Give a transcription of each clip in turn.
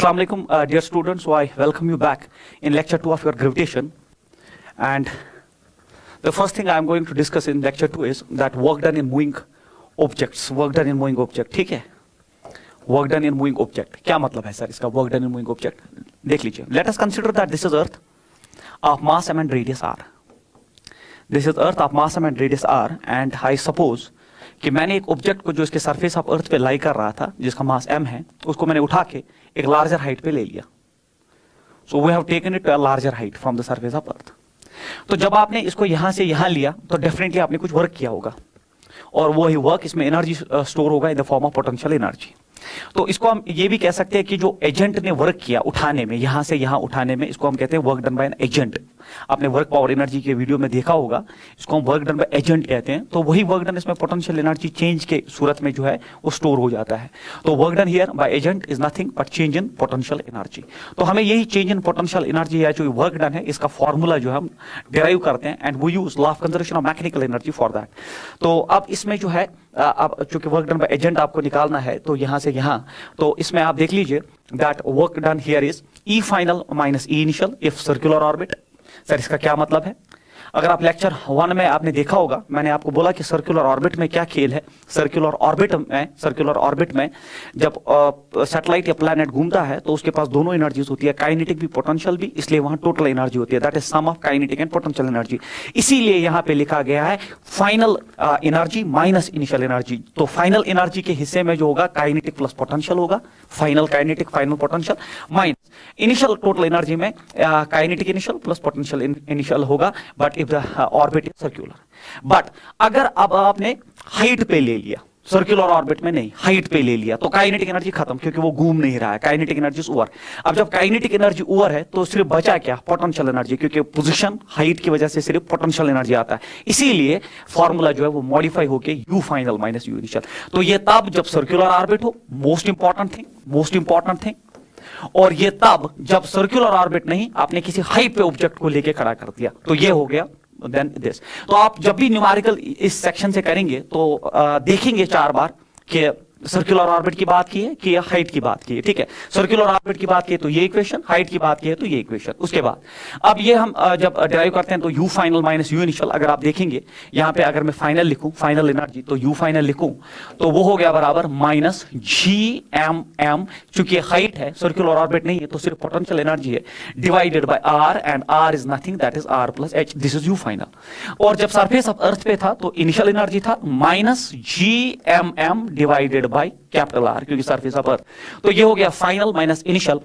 Assalamu alaikum, dear students. So I welcome you back in lecture 2 of your gravitation. And the first thing I am going to discuss in lecture 2 is that work done in moving objects. Work done in moving object, ठीक है? Work done in moving object. क्या मतलब है sir इसका work done in moving object? देख लीजिए. Let us consider that this is Earth of mass m and radius r. This is Earth of mass m and radius r, and I suppose कि मैंने एक object को जो इसके surface of earth पे लाई कर रहा था जिसका मास m है, उसको मैंने उठा के एक लार्जर हाइट पे ले लिया. So we have taken it to a larger height from the surface of earth. तो जब आपने इसको यहां से यहां लिया तो डेफिनेटली आपने कुछ वर्क किया होगा, और वो ही वर्क इसमें एनर्जी स्टोर होगा in the form of potential energy. तो इसको हम ये भी कह सकते हैं कि जो एजेंट ने वर्क किया उठाने में, यहां से यहां उठाने में, इसको हम कहते हैं work done by an agent. आपने वर्क पावर एनर्जी के वीडियो में देखा होगा, इसको हम वर्क डन बाय एजेंट कहते हैं. तो वही वर्क डन इसमें पोटेंशियल एनर्जी चेंज के सूरत में जो है वो स्टोर हो जाता है. तो work done here by agent is nothing but change in potential energy. तो हमें यही चेंज इन पोटेंशियल एनर्जी या जो वर्क डन है इसका फॉर्मूला जो हम डिराइव करते हैं, and we use law of conservation of mechanical energy for that. तो अब इसमें जो है अब चूंकि वर्क डन बाय एजेंट आपको निकालना है, तो यहां से यहां, तो इसमें आप देख लीजिए that work done here is E final minus E initial if circular orbit. Sir इसका क्या मतलब है? अगर आप लेक्चर 1 में आपने देखा होगा, मैंने आपको बोला कि सर्कुलर ऑर्बिट में क्या खेल है. सर्कुलर ऑर्बिट में जब सैटेलाइट या प्लैनेट घूमता है तो उसके पास दोनों एनर्जीज होती है, काइनेटिक भी पोटेंशियल भी, इसलिए वहां टोटल एनर्जी होती है. That is sum of kinetic and potential energy. इसीलिए यहां पे लिखा गया है final energy minus initial energy. तो फाइनल एनर्जी के हिस्से में जो होगा काइनेटिक प्लस पोटेंशियल होगा, final kinetic final potential, minus initial total energy में kinetic initial plus potential initial होगा, but if the orbit is circular. But अगर अब आपने हाइट पे ले लिया, सर्कुलर ऑर्बिट में नहीं, हाइट पे ले लिया, तो काइनेटिक एनर्जी खत्म, क्योंकि वो घूम नहीं रहा है. Kinetic energy over. अब जब काइनेटिक एनर्जी ओवर है तो सिर्फ बचा क्या? पोटेंशियल एनर्जी, क्योंकि पोजीशन हाइट की वजह से सिर्फ पोटेंशियल एनर्जी आता है. इसीलिए फॉर्मूला जो है वो मॉडिफाई होके you final minus U initial. तो ये तब जब सर्कुलर ऑर्बिट हो, मोस्ट इंपॉर्टेंट थिंग. और ये तब जब सर्कुलर ऑर्बिट नहीं, आपने किसी हाइट पे ऑब्जेक्ट को लेके खड़ा कर दिया, तो ये हो गया देन दिस. तो आप जब भी न्यूमेरिकल इस सेक्शन से करेंगे तो देखेंगे 4 बार कि सर्कुलर ऑर्बिट की बात की है कि हाइट की बात की है. ठीक है, सर्कुलर ऑर्बिट की बात की है तो ये इक्वेशन, हाइट की बात की है तो ये इक्वेशन. उसके बाद अब ये हम जब डिराइव करते हैं तो U final minus U initial. अगर आप देखेंगे यहां पे अगर मैं फाइनल लिखूं, फाइनल एनर्जी, तो यू फाइनल लिखूं तो वो हो गया बराबर माइनस जी एम एम. चूंकि हाइट है, सर्कुलर ऑर्बिट नहीं है, तो सिर्फ पोटेंशियल एनर्जी है, divided by R, and R is nothing that is R plus H. This is U final. और जब सरफेस ऑफ अर्थ पे था तो इनिशियल एनर्जी था minus G M M divided by capital R, क्योंकि surface of earth. तो ये हो गया फाइनल माइनस इनिशियल.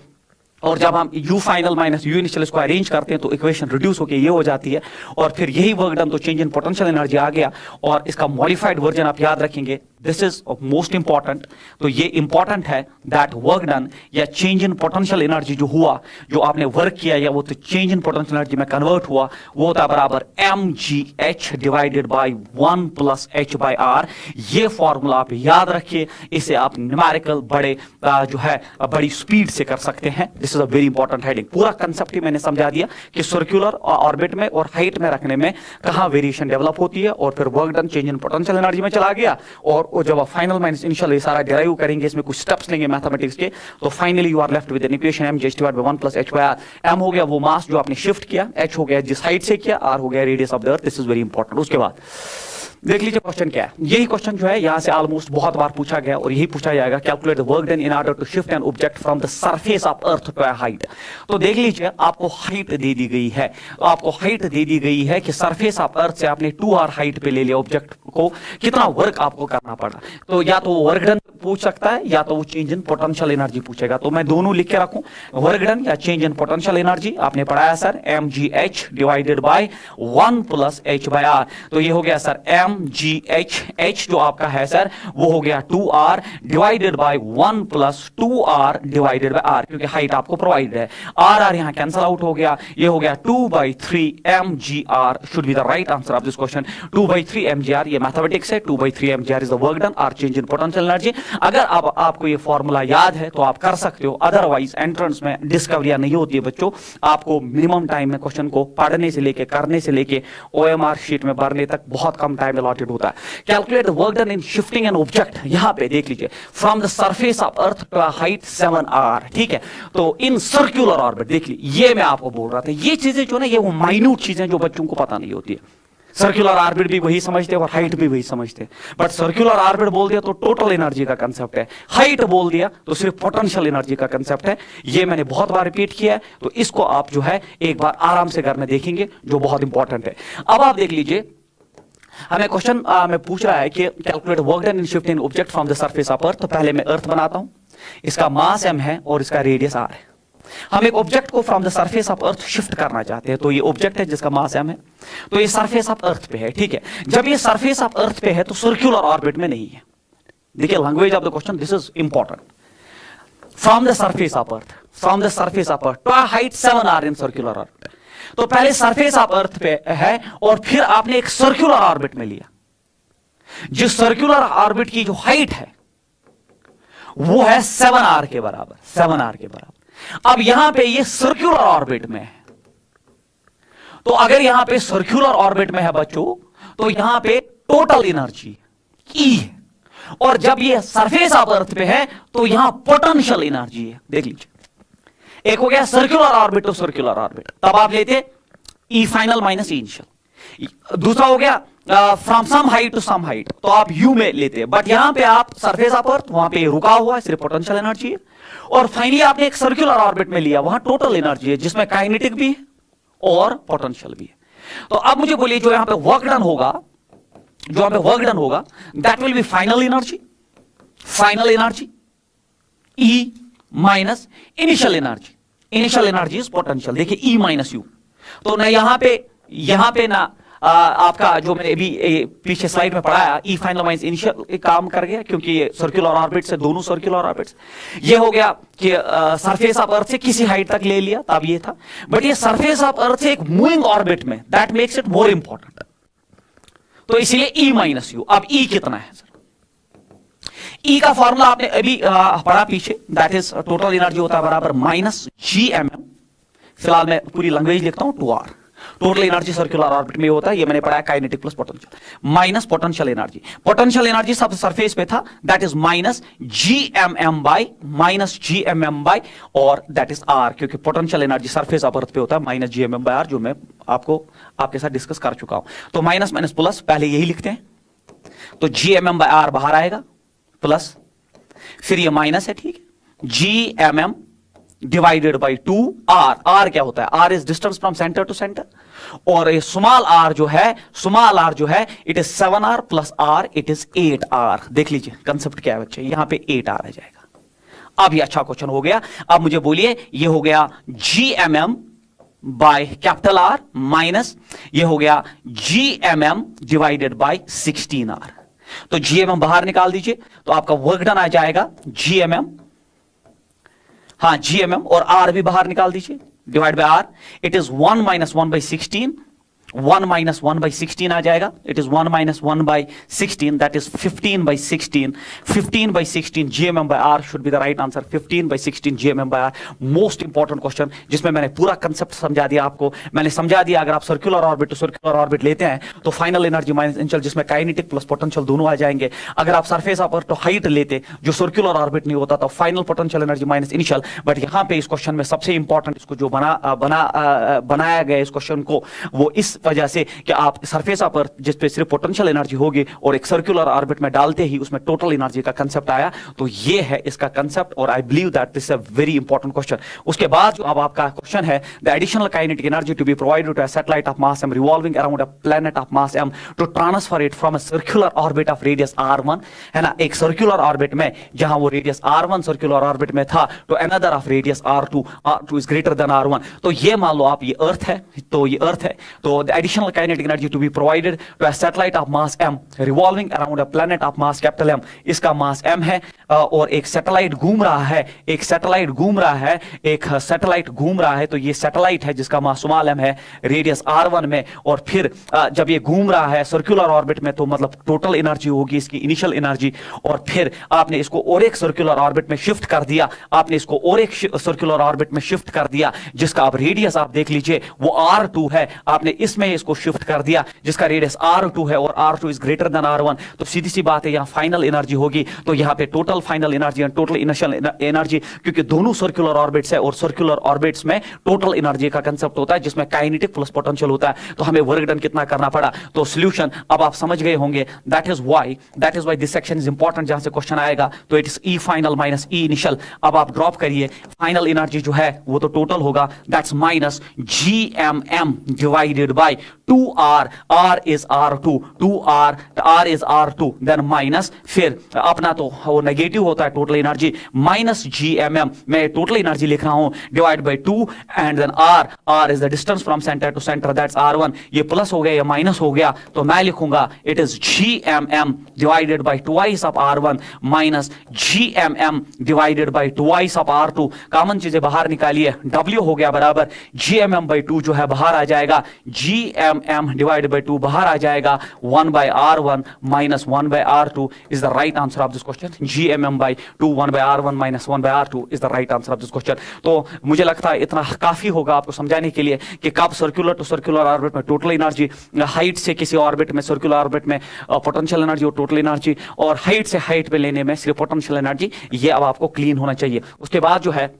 और जब हम you final minus U initial इसको अरेंज करते हैं तो इक्वेशन रिड्यूस होकर ये हो जाती है, और फिर यही वर्क डन, तो चेंज इन पोटेंशियल एनर्जी आ गया. और इसका मॉडिफाइड वर्जन आप याद रखेंगे, दिस इज मोस्ट इंपॉर्टेंट. तो ये इंपॉर्टेंट है दैट वर्क डन या चेंज इन पोटेंशियल एनर्जी जो हुआ, जो आपने वर्क किया या वो तो चेंज इन पोटेंशियल एनर्जी में कन्वर्ट हुआ, वो होता बराबर M G H divided by 1 plus H by R. ये फॉर्मूला आप याद रखिए, इसे आप न्यूमेरिकल बड़े जो है बड़ी स्पीड से कर सकते हैं. This is a very important heading. पूरा कंसेप्ट ही मैंने समझा दिया कि सर्कुलर ऑर्बिट में और हाइट में रखने में कहां वेरिएशन डेवलप होती है, और फिर work done change in potential energy में चला गया. और जब आप फाइनल माइनस इनिशियल ये सारा डिराइव करेंगे, इसमें कुछ स्टेप्स लेंगे मैथमेटिक्स के, तो finally you are left with an equation M G H divided by 1 plus H by R. M हो गया वो मास जो आपने शिफ्ट किया, एच हो गया जिस हाइट से किया, आर हो गया radius of the earth. This is very important. उसके बाद देख लीजिए क्वेश्चन क्या है. यही क्वेश्चन जो है यहां से ऑलमोस्ट बहुत बार पूछा गया और यही पूछा जाएगा. Calculate the work done in order to shift an object from the surface of earth to a height. तो देख लीजिए आपको हाइट दे दी गई है, तो आपको हाइट दे दी गई है कि सरफेस ऑफ अर्थ से आपने 2r हाइट पे ले लिया ऑब्जेक्ट को, कितना वर्क आपको करना पड़ा. तो या तो वर्क डन पूछ सकता है या तो वो चेंज इन पोटेंशियल एनर्जी पूछेगा. तो मैं दोनों लिख के रखूं, वर्क डन या चेंज इन पोटेंशियल एनर्जी. आपने पढ़ाया sir M G H divided by 1 plus H by R. तो ये हो गया sir M G H, H जो आपका है सर वो हो गया 2r divided by 1 plus 2r divided by r, क्योंकि हाइट आपको प्रोवाइड है. r यहां कैंसिल आउट हो गया, ये हो गया 2/3 mgr should be the right answer of this question. 2/3 mgr ये मैथमेटिक्स है, 2/3 mgr is the work done or change in potential energy. अगर आपको ये फॉर्मूला याद है तो आप कर सकते हो, अदरवाइज एंट्रेंस में डिस्कवरियां नहीं होती है बच्चों। आपको मिनिमम टाइम में क्वेश्चन को पढ़ने से लेके, करने से लेके, OMR शीट में भरने तक बहुत कम टाइम अलॉटेड होता है। Calculate the work done in shifting an object, यहां पे देख लीजिए, from the surface of earth to a height 7r, ठीक है। तो इन सर्कुलर ऑर्बिट, देख लीजिए, ये मैं आपको बोल रहा था, ये चीजें जो ना, ये वो माइन्यूट चीजें जो बच्चों को पता नहीं होती है। सर्कुलर ऑर्बिट भी वही समझते हैं और हाइट भी वही समझते हैं, बट सर्कुलर ऑर्बिट बोल दिया तो टोटल एनर्जी का कंसेप्ट है, हाइट बोल दिया तो सिर्फ पोटेंशियल एनर्जी का कंसेप्ट है। ये मैंने बहुत बार रिपीट किया है, तो इसको आप जो है एक बार आराम से घर में देखेंगे, जो बहुत इंपॉर्टेंट है। अब आप देख लीजिए, हमें क्वेश्चन में पूछ रहा है कि calculate work done in shifting object from the surface of earth. तो पहले मैं अर्थ बनाता हूं, इसका मास m है और इसका रेडियस r है। हम एक ऑब्जेक्ट को from the surface of earth shift करना चाहते हैं, तो ये ऑब्जेक्ट है जिसका मास m है, तो ये सरफेस ऑफ अर्थ पे है, ठीक है। जब ये सरफेस ऑफ अर्थ पे है तो सर्कुलर ऑर्बिट में नहीं है। देखिए language of the question, this is important. From the surface of earth, from the surface of earth to a height 7r in circular orbit. तो पहले सरफेस ऑफ अर्थ पे है और फिर आपने एक सर्कुलर ऑर्बिट में लिया, जिस सर्कुलर ऑर्बिट की जो हाइट है वो है 7r के बराबर, 7r के बराबर। अब यहां पे ये सर्कुलर ऑर्बिट में है, तो अगर यहां पे सर्कुलर ऑर्बिट में है बच्चों, तो यहां पे टोटल एनर्जी E है, और जब ये सरफेस ऑफ अर्थ पे है तो यहां पोटेंशियल एनर्जी है। देख लीजिए, एक हो गया circular orbit to circular orbit, तब आप लेते E final minus E initial. दूसरा हो गया from some height to some height, तो आप U में लेते हैं, बट यहां पे आप सरफेस ऑफ अर्थ, वहां पे रुका हुआ है, सिर्फ पोटेंशियल एनर्जी है। और फाइनली आपने एक सर्कुलर ऑर्बिट में लिया, वहां टोटल एनर्जी है, जिसमें काइनेटिक भी है और पोटेंशियल भी है। तो अब मुझे बोलिए, जो यहां पे वर्क डन होगा, जो यहां पे वर्क डन होगा, that will be final energy, final energy E minus initial energy. Initial energy is potential, देखिए E माइनस यू। तो ना यहां पे ना आपका जो मैंने अभी पीछे स्लाइड में पढ़ाया, E फाइनल माइनस इनिशियल काम कर गया, क्योंकि ये सर्कुलर ऑर्बिट से, दोनों सर्कुलर ऑर्बिट्स, ये हो गया कि सरफेस ऑफ अर्थ से किसी हाइट तक ले लिया, तब ये था। बट ये सरफेस ऑफ अर्थ से एक मूविंग ऑर्बिट में, that makes it more important, तो इसीलिए E माइनस यू। अब E कितना है सर? E का फॉर्मूला आपने अभी पढ़ा पीछे, दैट इज टोटल एनर्जी होता है बराबर माइनस GMM, फिलहाल मैं पूरी लैंग्वेज लिखता हूं, 2R। Total energy circular orbit में होता है, ये मैंने पढ़ा kinetic plus potential minus potential energy. Potential energy सब सरफेस पे था, that is minus GMM by और दैट इज R, क्योंकि potential energy surface of earth पे होता है माइनस GMM बाय R, जो मैं आपके साथ डिस्कस कर चुका हूं। तो माइनस माइनस प्लस, पहले यही लिखते हैं, तो GMM बाय R बाहर आएगा, प्लस फिर ये माइनस है, ठीक है, GMM divided by 2R। R क्या होता है? R is distance from centre to centre, और ये स्मॉल r जो है, it is 7R plus R, it is 8R। देख लीजिए कंसेप्ट क्या है बच्चे, यहां पे 8R आ जाएगा। अब ये अच्छा क्वेश्चन हो गया। अब मुझे बोलिए, ये हो गया GMM by capital R minus ये हो गया GMM डिवाइडेड बाय 16R। तो GMM बाहर निकाल दीजिए, तो आपका वर्क डन आ जाएगा GMM, हाँ GMM, और R भी बाहर निकाल दीजिए, divide by R, it is 1 minus 1 by 16, 1 minus 1 by 16 आ जाएगा, it is 1 minus 1 by 16, that is 15 by 16, 15 by 16 GMM by R should be the right answer, 15 by 16 GMM by R। Most important question, जिसमें मैंने पूरा concept समझा दिया आपको, मैंने समझा दिया अगर आप circular orbit to circular orbit लेते हैं तो फाइनल एनर्जी माइनस इनिशियल, जिसमें काइनेटिक प्लस पोटेंशियल दोनों आ जाएंगे। अगर आप surface of earth to height लेते जो सर्कुलर ऑर्बिट नहीं होता, तो final potential energy minus initial. But यहां पे इस क्वेश्चन में सबसे इंपॉर्टेंट, इसको जो बनाया गया इस क्वेश्चन को, वो इस वजह से कि आप सरफेस ऑफ अर्थ जिस पे सिर्फ पोटेंशियल एनर्जी होगी और एक सर्कुलर ऑर्बिट में डालते ही उसमें टोटल एनर्जी का कंसेप्ट आया, तो ये है इसका कंसेप्ट, और I believe that this is a very important question. उसके बाद जो अब आपका क्वेश्चन है, the additional kinetic energy to be provided to a satellite of mass m revolving around a planet of mass m to transfer it from a circular orbit of radius r1, है ना, एक circular orbit में जहां वो radius r1 circular orbit में था, to another of radius r2 is greater than r1। तो ये मान लो आप, ये अर्थ है, तो ये अर्थ है, तो the additional kinetic energy to be provided to a satellite of mass m revolving around a planet of mass capital M. इसका मास m है और एक सैटेलाइट घूम रहा है, एक सैटेलाइट घूम रहा है, तो ये सैटेलाइट है जिसका मास स्मॉल m है, रेडियस r1 में, और फिर जब ये घूम रहा है सर्कुलर ऑर्बिट में तो मतलब टोटल एनर्जी होगी इसकी इनिशियल एनर्जी, और फिर आपने इसको और एक सर्कुलर ऑर्बिट में शिफ्ट कर दिया, जिसका अब रेडियस आप देख लीजिए वो r2 है, आपने इसमें इसको शिफ्ट कर दिया जिसका रेडियस r2 है और r2 is greater than r1, तो सीधी सी बात है यहाँ फाइनल एनर्जी होगी, तो यहाँ पे total final energy and total initial energy, क्योंकि दोनों सर्कुलर ऑर्बिट्स है और सर्कुलर ऑर्बिट्स में टोटल एनर्जी का कंसेप्ट होता है जिसमें काइनेटिक प्लस पोटेंशियल होता है, तो हमें वर्क डन कितना करना पड़ा, तो सॉल्यूशन अब आप समझ गए होंगे, that is why this section is important, जहां से क्वेश्चन आएगा तो it is E final minus E initial, अब आप ड्रॉप करिए, फाइनल एनर्जी जो है वो तो टोटल होगा, that's minus GMM divided by 2R, R is R2, 2R, R is R2, then minus, फिर अपना तो वो नेगेटिव होता है टोटल एनर्जी, माइनस GMM, मैं टोटल एनर्जी लिख रहा हूं, divide by 2 and then R is the distance from centre to centre, that's R1, ये प्लस हो गया या माइनस हो गया, तो मैं लिखूंगा it is GMM divided bye twice of R1 minus GMM divided bye twice of R2, common चीजें बाहर निकालिए, W हो गया बराबर GMM बाय 2 जो है बाहर आ जाएगा, GMM डिवाइडेड बाय 2 बाहर आ जाएगा, 1 by R1 minus 1 by R2 is the right answer of this question, GMM by 2 1 by R1 minus 1 by R2 is the right answer of this question. तो मुझे लगता है इतना काफी होगा आपको समझाने के लिए कि कब सर्कुलर टू सर्कुलर ऑर्बिट में टोटल एनर्जी, हाइट से किसी ऑर्बिट में सर्कुलर ऑर्बिट में पोटेंशियल एनर्जी और टोटल एनर्जी, और हाइट से हाइट पे लेने में सिर्फ पोटेंशियल एनर्जी, ये अब आपको क्लीन होना चाहिए। उसके बाद जो है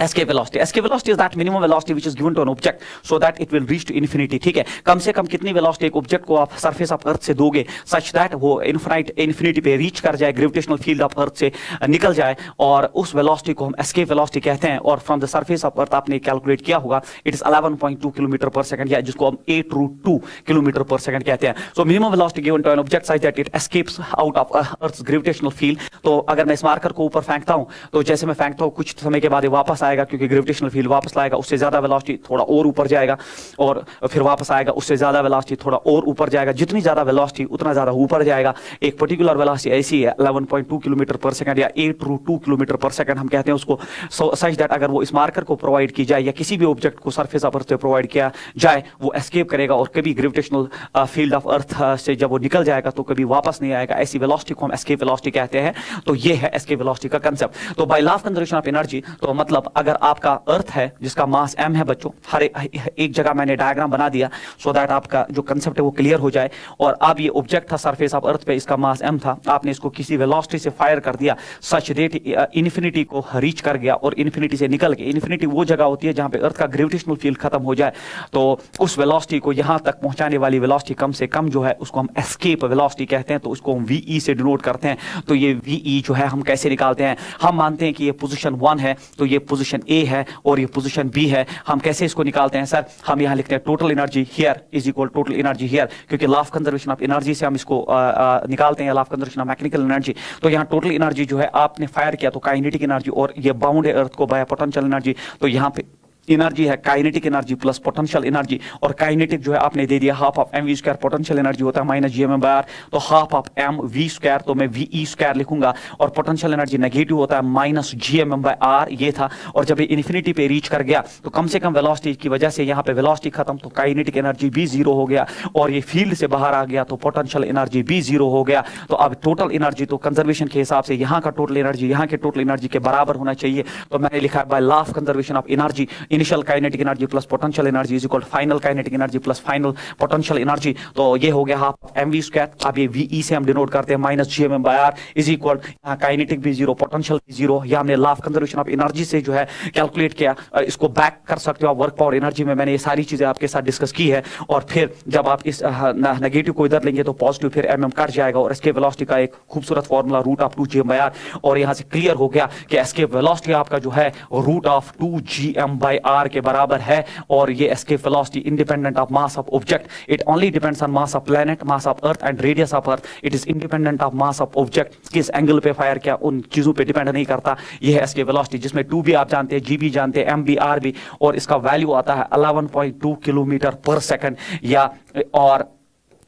escape velocity is that minimum velocity which is given to an object so that it will reach to infinity, ठीक है, कम से कम कितनी वेलोसिटी एक ऑब्जेक्ट को आप सरफेस ऑफ अर्थ से दोगे such that वो इन्फिनिटी पे रीच कर जाए, ग्रेविटेशनल फील्ड ऑफ अर्थ से निकल जाए, और उस वेलोसिटी को हम एस्केप वेलोसिटी कहते हैं, और from the surface of earth आपने कैलकुलेट किया होगा, it is 11.2 kilometre per second, या जिसको हम 8√2 किलोमीटर पर सेकंड कहते हैं। So minimum velocity given to an object such that it escapes out of earth's gravitational field, तो अगर मैं इस मार्कर को ऊपर फेंकता हूं तो जैसे मैं फेंकता हूं कुछ समय के बाद ये वापस आएगा, क्योंकि ग्रेविटेशनल फील्ड वापस लाएगा, उससे ज्यादा वेलोसिटी थोड़ा और ऊपर जाएगा, और फिर वापस आएगा, उससे ज्यादा वेलोसिटी थोड़ा और ऊपर जाएगा, जितनी ज्यादा वेलोसिटी उतना ज्यादा ऊपर जाएगा। एक पर्टिकुलर वेलोसिटी ऐसी है 11.2 किलोमीटर पर सेकंड या 8√2 किलोमीटर पर सेकंड हम कहते हैं उसको, सच दैट अगर वो इस मार्कर को प्रोवाइड की जाए या किसी भी ऑब्जेक्ट को सरफेस ऑफ अर्थ पे प्रोवाइड किया जाए, वो एस्केप करेगा और कभी ग्रेविटेशनल फील्ड ऑफ अर्थ से जब वो निकल जाएगा तो कभी वापस नहीं आएगा, ऐसी वेलोसिटी को हम एस्केप वेलोसिटी कहते हैं। तो ये है एस्केप वेलोसिटी का कंसेप्ट। तो by law of conservation of energy, तो मतलब अगर आपका अर्थ है जिसका मास m है बच्चों, हर एक जगह मैंने डायग्राम बना दिया सो दैट आपका जो कंसेप्ट है वो क्लियर हो जाए, और अब ये ऑब्जेक्ट था सरफेस ऑफ अर्थ पे, इसका मास m था, आपने इसको किसी वेलोसिटी से फायर कर दिया सच दैट इन्फिनिटी को रीच कर गया, और इन्फिनिटी से निकल के, इन्फिनिटी वो जगह होती है जहां पे अर्थ का ग्रेविटेशनल फील्ड खत्म हो जाए, तो उस वेलोसिटी को यहां तक पहुंचाने वाली वेलोसिटी कम से कम जो है उसको हम एस्केप वेलोसिटी कहते हैं, तो उसको हम VE से डिनोट करते हैं। तो ये VE जो है हम कैसे निकालते हैं, हम मानते हैं कि ये पोजीशन 1 है तो ये पोजीशन A है और ये पोजीशन B है, हम कैसे इसको निकालते हैं सर, हम यहां लिखते हैं total energy here is equal total energy here, क्योंकि law of conservation of energy से हम इसको निकालते हैं, law of conservation of mechanical energy. तो यहां टोटल एनर्जी जो है आपने फायर किया तो काइनेटिक एनर्जी, और ये बाउंड है अर्थ को बाय पोटेंशियल एनर्जी, तो यहां पे एनर्जी है kinetic energy plus potential energy, और काइनेटिक जो है आपने दे दिया half of mv², potential energy होता है माइनस GMM/r, तो हाफ ऑफ mv², तो मैं VE² लिखूंगा, और पोटेंशियल एनर्जी नेगेटिव होता है माइनस GMM/r, ये था। और जब ये इन्फिनिटी पे रीच कर गया तो कम से कम वेलोसिटी की वजह से यहाँ पे वेलोसिटी खत्म, तो काइनेटिक एनर्जी भी 0 हो गया, और ये फील्ड से बाहर आ गया तो पोटेंशियल एनर्जी भी 0 हो गया। तो अब टोटल एनर्जी तो कंजर्वेशन के हिसाब से यहाँ का टोटल एनर्जी यहाँ के टोटल एनर्जी के बराबर होना चाहिए, तो मैंने लिखा है by law of conservation of energy, initial kinetic energy plus potential energy is equal final kinetic energy plus final potential energy, तो ये हो गया हाफ mv²। अब ये VE से हम डिनोट करते हैं minus GMM/r is equal, kinetic भी 0 पोटेंशियल भी 0, ये हमने law of conservation of energy से जो है कैलकुलेट किया। इसको बैक कर सकते हो आप वर्क पावर एनर्जी में, मैंने ये सारी चीजें आपके साथ डिस्कस की है। और फिर जब आप इस नेगेटिव को इधर लेंगे तो पॉजिटिव फिर mm कट जाएगा, और एस्केप वेलोसिटी का एक खूबसूरत फॉर्मूला √2 GM/r, और यहां से क्लियर हो गया कि एस्केप वेलोसिटी आपका जो है √2 GM/r r के बराबर है, और ये escape velocity independent of mass of object, it only depends on mass of planet, mass of earth and radius of earth, it is independent of mass of object. किस angle पे fire किया उन चीजों पे डिपेंड नहीं करता। ये है एस्केप वेलोसिटी, जिसमें 2 भी आप जानते हैं, g भी जानते हैं, m भी, r भी, और इसका वैल्यू आता है 11.2 किलोमीटर पर सेकंड, या और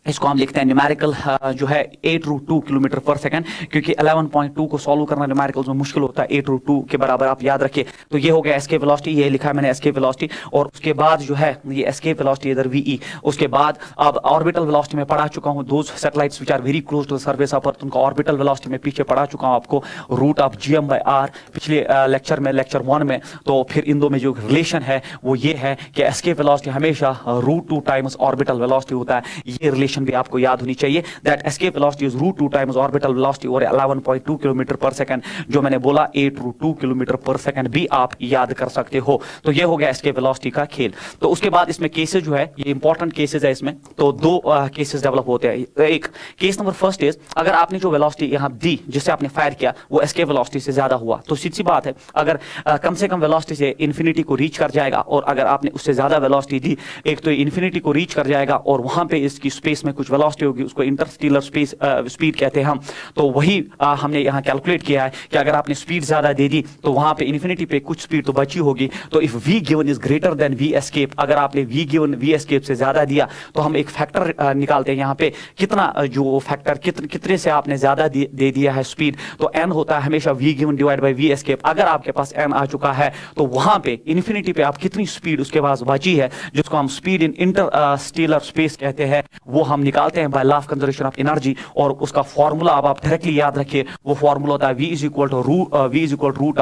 इसको हम लिखते हैं न्यूमेरिकल जो है 8√2 किलोमीटर पर सेकंड, क्योंकि 11.2 को सॉल्व करना न्यूमेरिकल्स में मुश्किल होता है, 8√2 के बराबर आप याद रखिए। तो ये हो गया एस्केप वेलोसिटी, ये लिखा है मैंने एस्केप वेलोसिटी। और उसके बाद जो है ये एस्केप वेलोसिटी इधर वीई। उसके बाद अब ऑर्बिटल वेलोसिटी में पढ़ा चुका हूँ, those satellites which are very close to the surface of earth, उनका ऑर्बिटल वेलोसिटी में पीछे पढ़ा चुका हूँ आपको, रूट ऑफ gm/r पिछले लेक्चर में, लेक्चर 1 में। तो फिर इन दो में जो रिलेशन है वो ये है कि एस्केप वेलोसिटी हमेशा √2 टाइम्स ऑर्बिटल वेलोसिटी होता है। ये रिलेशन भी आपको याद होनी चाहिए, that escape velocity is √2 times orbital velocity और 11.2 किलोमीटर पर सेकंड। जो मैंने बोला 8√2 किलोमीटर पर सेकंड भी आप याद कर सकते हो। तो ये हो गया एस्केप वेलोसिटी का खेल। तो उसके बाद इसमें केसेस जो है, ये इंपॉर्टेंट केसेस है इसमें। तो दो केसेस डेवलप होते हैं। एक केस नंबर फर्स्ट इज, अगर आपने जो वेलोसिटी यहां दी जिससे आपने फायर किया वो एस्केप वेलोसिटी से ज्यादा हुआ, तो सीधी सी बात है, अगर कम से कम वेलोसिटी से इन्फिनिटी को रीच कर जाएगा, और अगर आपने उससे ज्यादा वेलोसिटी दी, एक तो इन्फिनिटी को रीच कर जाएगा और वहां पे इसकी स्पेस में कुछ वेलोसिटी होगी, उसको इंटरस्टेलर स्पेस स्पीड कहते हैं हम। तो वही हमने यहाँ कैलकुलेट किया है कि अगर आपने स्पीड ज्यादा दे दी तो वहां पे इन्फिनिटी पे कुछ स्पीड तो बची होगी। तो if v given is greater then v escape, अगर आपने v गिवन v एस्केप से ज्यादा दिया तो हम एक फैक्टर निकालते हैं यहाँ पे, कितना जो फैक्टर कितने से आपने ज्यादा दे दिया है स्पीड, तो n होता है हमेशा v given divide by v escape. अगर आपके पास n आ चुका है तो वहां पे इन्फिनिटी पे आप कितनी स्पीड उसके पास बची है, जिसको हम स्पीड इन इंटरस्टेलर स्पेस कहते हैं, वो हम निकालते हैं by law of conservation of energy. और उसका फॉर्मूला अब आप डायरेक्टली याद रखिए, वो फॉर्मूला होता है v is equal to root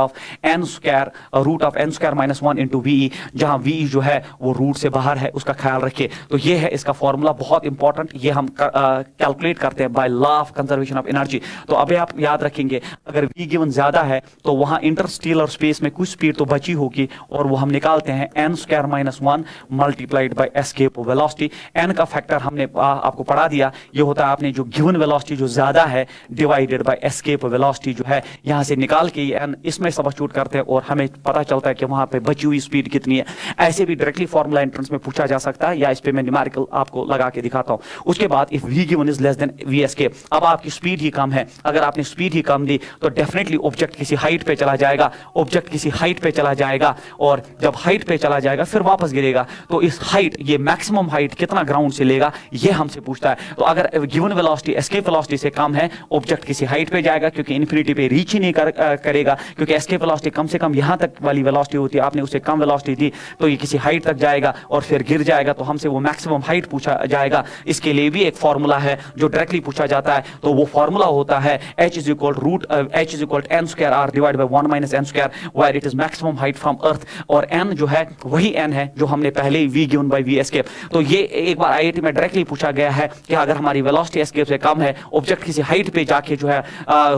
of n square minus 1 into v, जहां v जो है वो रूट से बाहर है, उसका ख्याल रखिए। तो ये है इसका फॉर्मूला, बहुत इंपॉर्टेंट, ये हम कैलकुलेट करते हैं by law of conservation of energy. तो अभी आप याद रखेंगे, अगर v गिवन ज्यादा है तो वहां इंटरस्टेलर स्पेस में कुछ स्पीड तो बची होगी, और वो हम निकालते हैं n square minus 1 multiplied by escape velocity. n का फैक्टर हमने आपको पढ़ा दिया, ये होता है आपने जो गिवन वेलोसिटी जो ज्यादा है डिवाइडेड बाय एस्केप वेलोसिटी जो है, यहां से निकाल के n इसमें सब्स्टिट्यूट करते हैं और हमें पता चलता है कि वहां पे बची हुई स्पीड कितनी है। ऐसे भी डायरेक्टली फॉर्मूला एंट्रेंस में पूछा जा सकता है, या इस पे मैं न्यूमेरिकल आपको लगा के दिखाता हूं। उसके बाद if v given is less than v escape, अब आपकी स्पीड ही कम है, अगर आपने स्पीड ही कम दी तो डेफिनेटली ऑब्जेक्ट किसी हाइट पे चला जाएगा, ऑब्जेक्ट किसी हाइट पे चला जाएगा, और जब हाइट पे चला जाएगा फिर वापस गिरेगा। तो इस हाइट, ये मैक्सिमम हाइट कितना ग्राउंड से लेगा, ये हमसे पूछता है। तो अगर गिवन वेलोसिटी एस्केप वेलोसिटी से कम है, ऑब्जेक्ट किसी हाइट पे जाएगा, क्योंकि इन्फिनिटी पे रीच ही नहीं करेगा, क्योंकि एस्केप वेलोसिटी कम से कम यहां तक वाली वेलोसिटी होती है, आपने उससे कम वेलोसिटी दी तो ये किसी हाइट तक जाएगा और फिर गिर जाएगा, तो हमसे वो मैक्सिमम हाइट पूछा जाएगा। इसके लिए भी एक फॉर्मूला है जो डायरेक्टली पूछा जाता है, तो वो फॉर्मूला होता है h is equal n square r divide by 1 minus n square, where it is maximum height from earth. और n जो है वही n है जो हमने पहले ही v given by v escape. तो ये एक बार आईआईटी में डायरेक्टली पूछा गया है कि अगर हमारी वेलोसिटी एस्केप से कम है, ऑब्जेक्ट किसी हाइट पे जाके जो है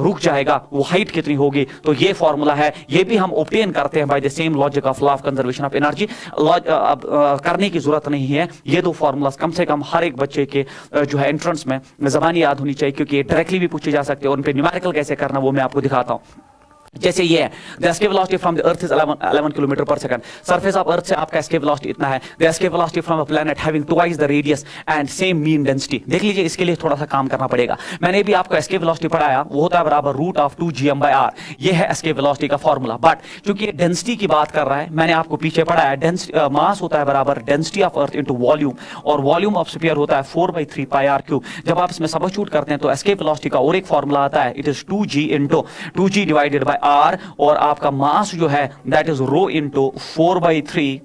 रुक जाएगा, वो हाइट कितनी होगी, तो ये फॉर्मूला है। ये भी हम ऑब्टेन करते हैं by the same logic of law of conservation of energy. करने की जरूरत नहीं है, ये दो फॉर्मूलास कम से कम हर एक बच्चे के जो है एंट्रेंस में ज़बानी याद होनी चाहिए, क्योंकि ये डायरेक्टली भी पूछे जा सकते हैं, और उन पे न्यूमेरिकल कैसे करना वो मैं आपको दिखाता हूं। जैसे ये है, the escape velocity from the earth is 11 kilometre per second, surface of अर्थ से आपका एस्केप वेलोसिटी इतना है। The escape velocity from a planet having twice the radius and same mean density. देख लीजिए, इसके लिए थोड़ा सा काम करना पड़ेगा। मैंने भी आपको एस्केप वेलोसिटी पढ़ाया, वो होता है बराबर रूट ऑफ 2 gm/r। ये है एस्केप वेलोसिटी का फॉर्मूला। बट चूंकि ये डेंसिटी की बात कर रहा है, मैंने आपको पीछे पढ़ाया, डेंसिटी मास होता है बराबर density of earth into volume, और वॉल्यूम ऑफ स्फीयर होता है 4/3 πr3। जब आप इसमें सब्स्टिट्यूट करते हैं तो एस्केप वेलोसिटी का और एक फॉर्मूला आता है, it is 2g divided by r, और आपका मास जो है that is rho into 4/3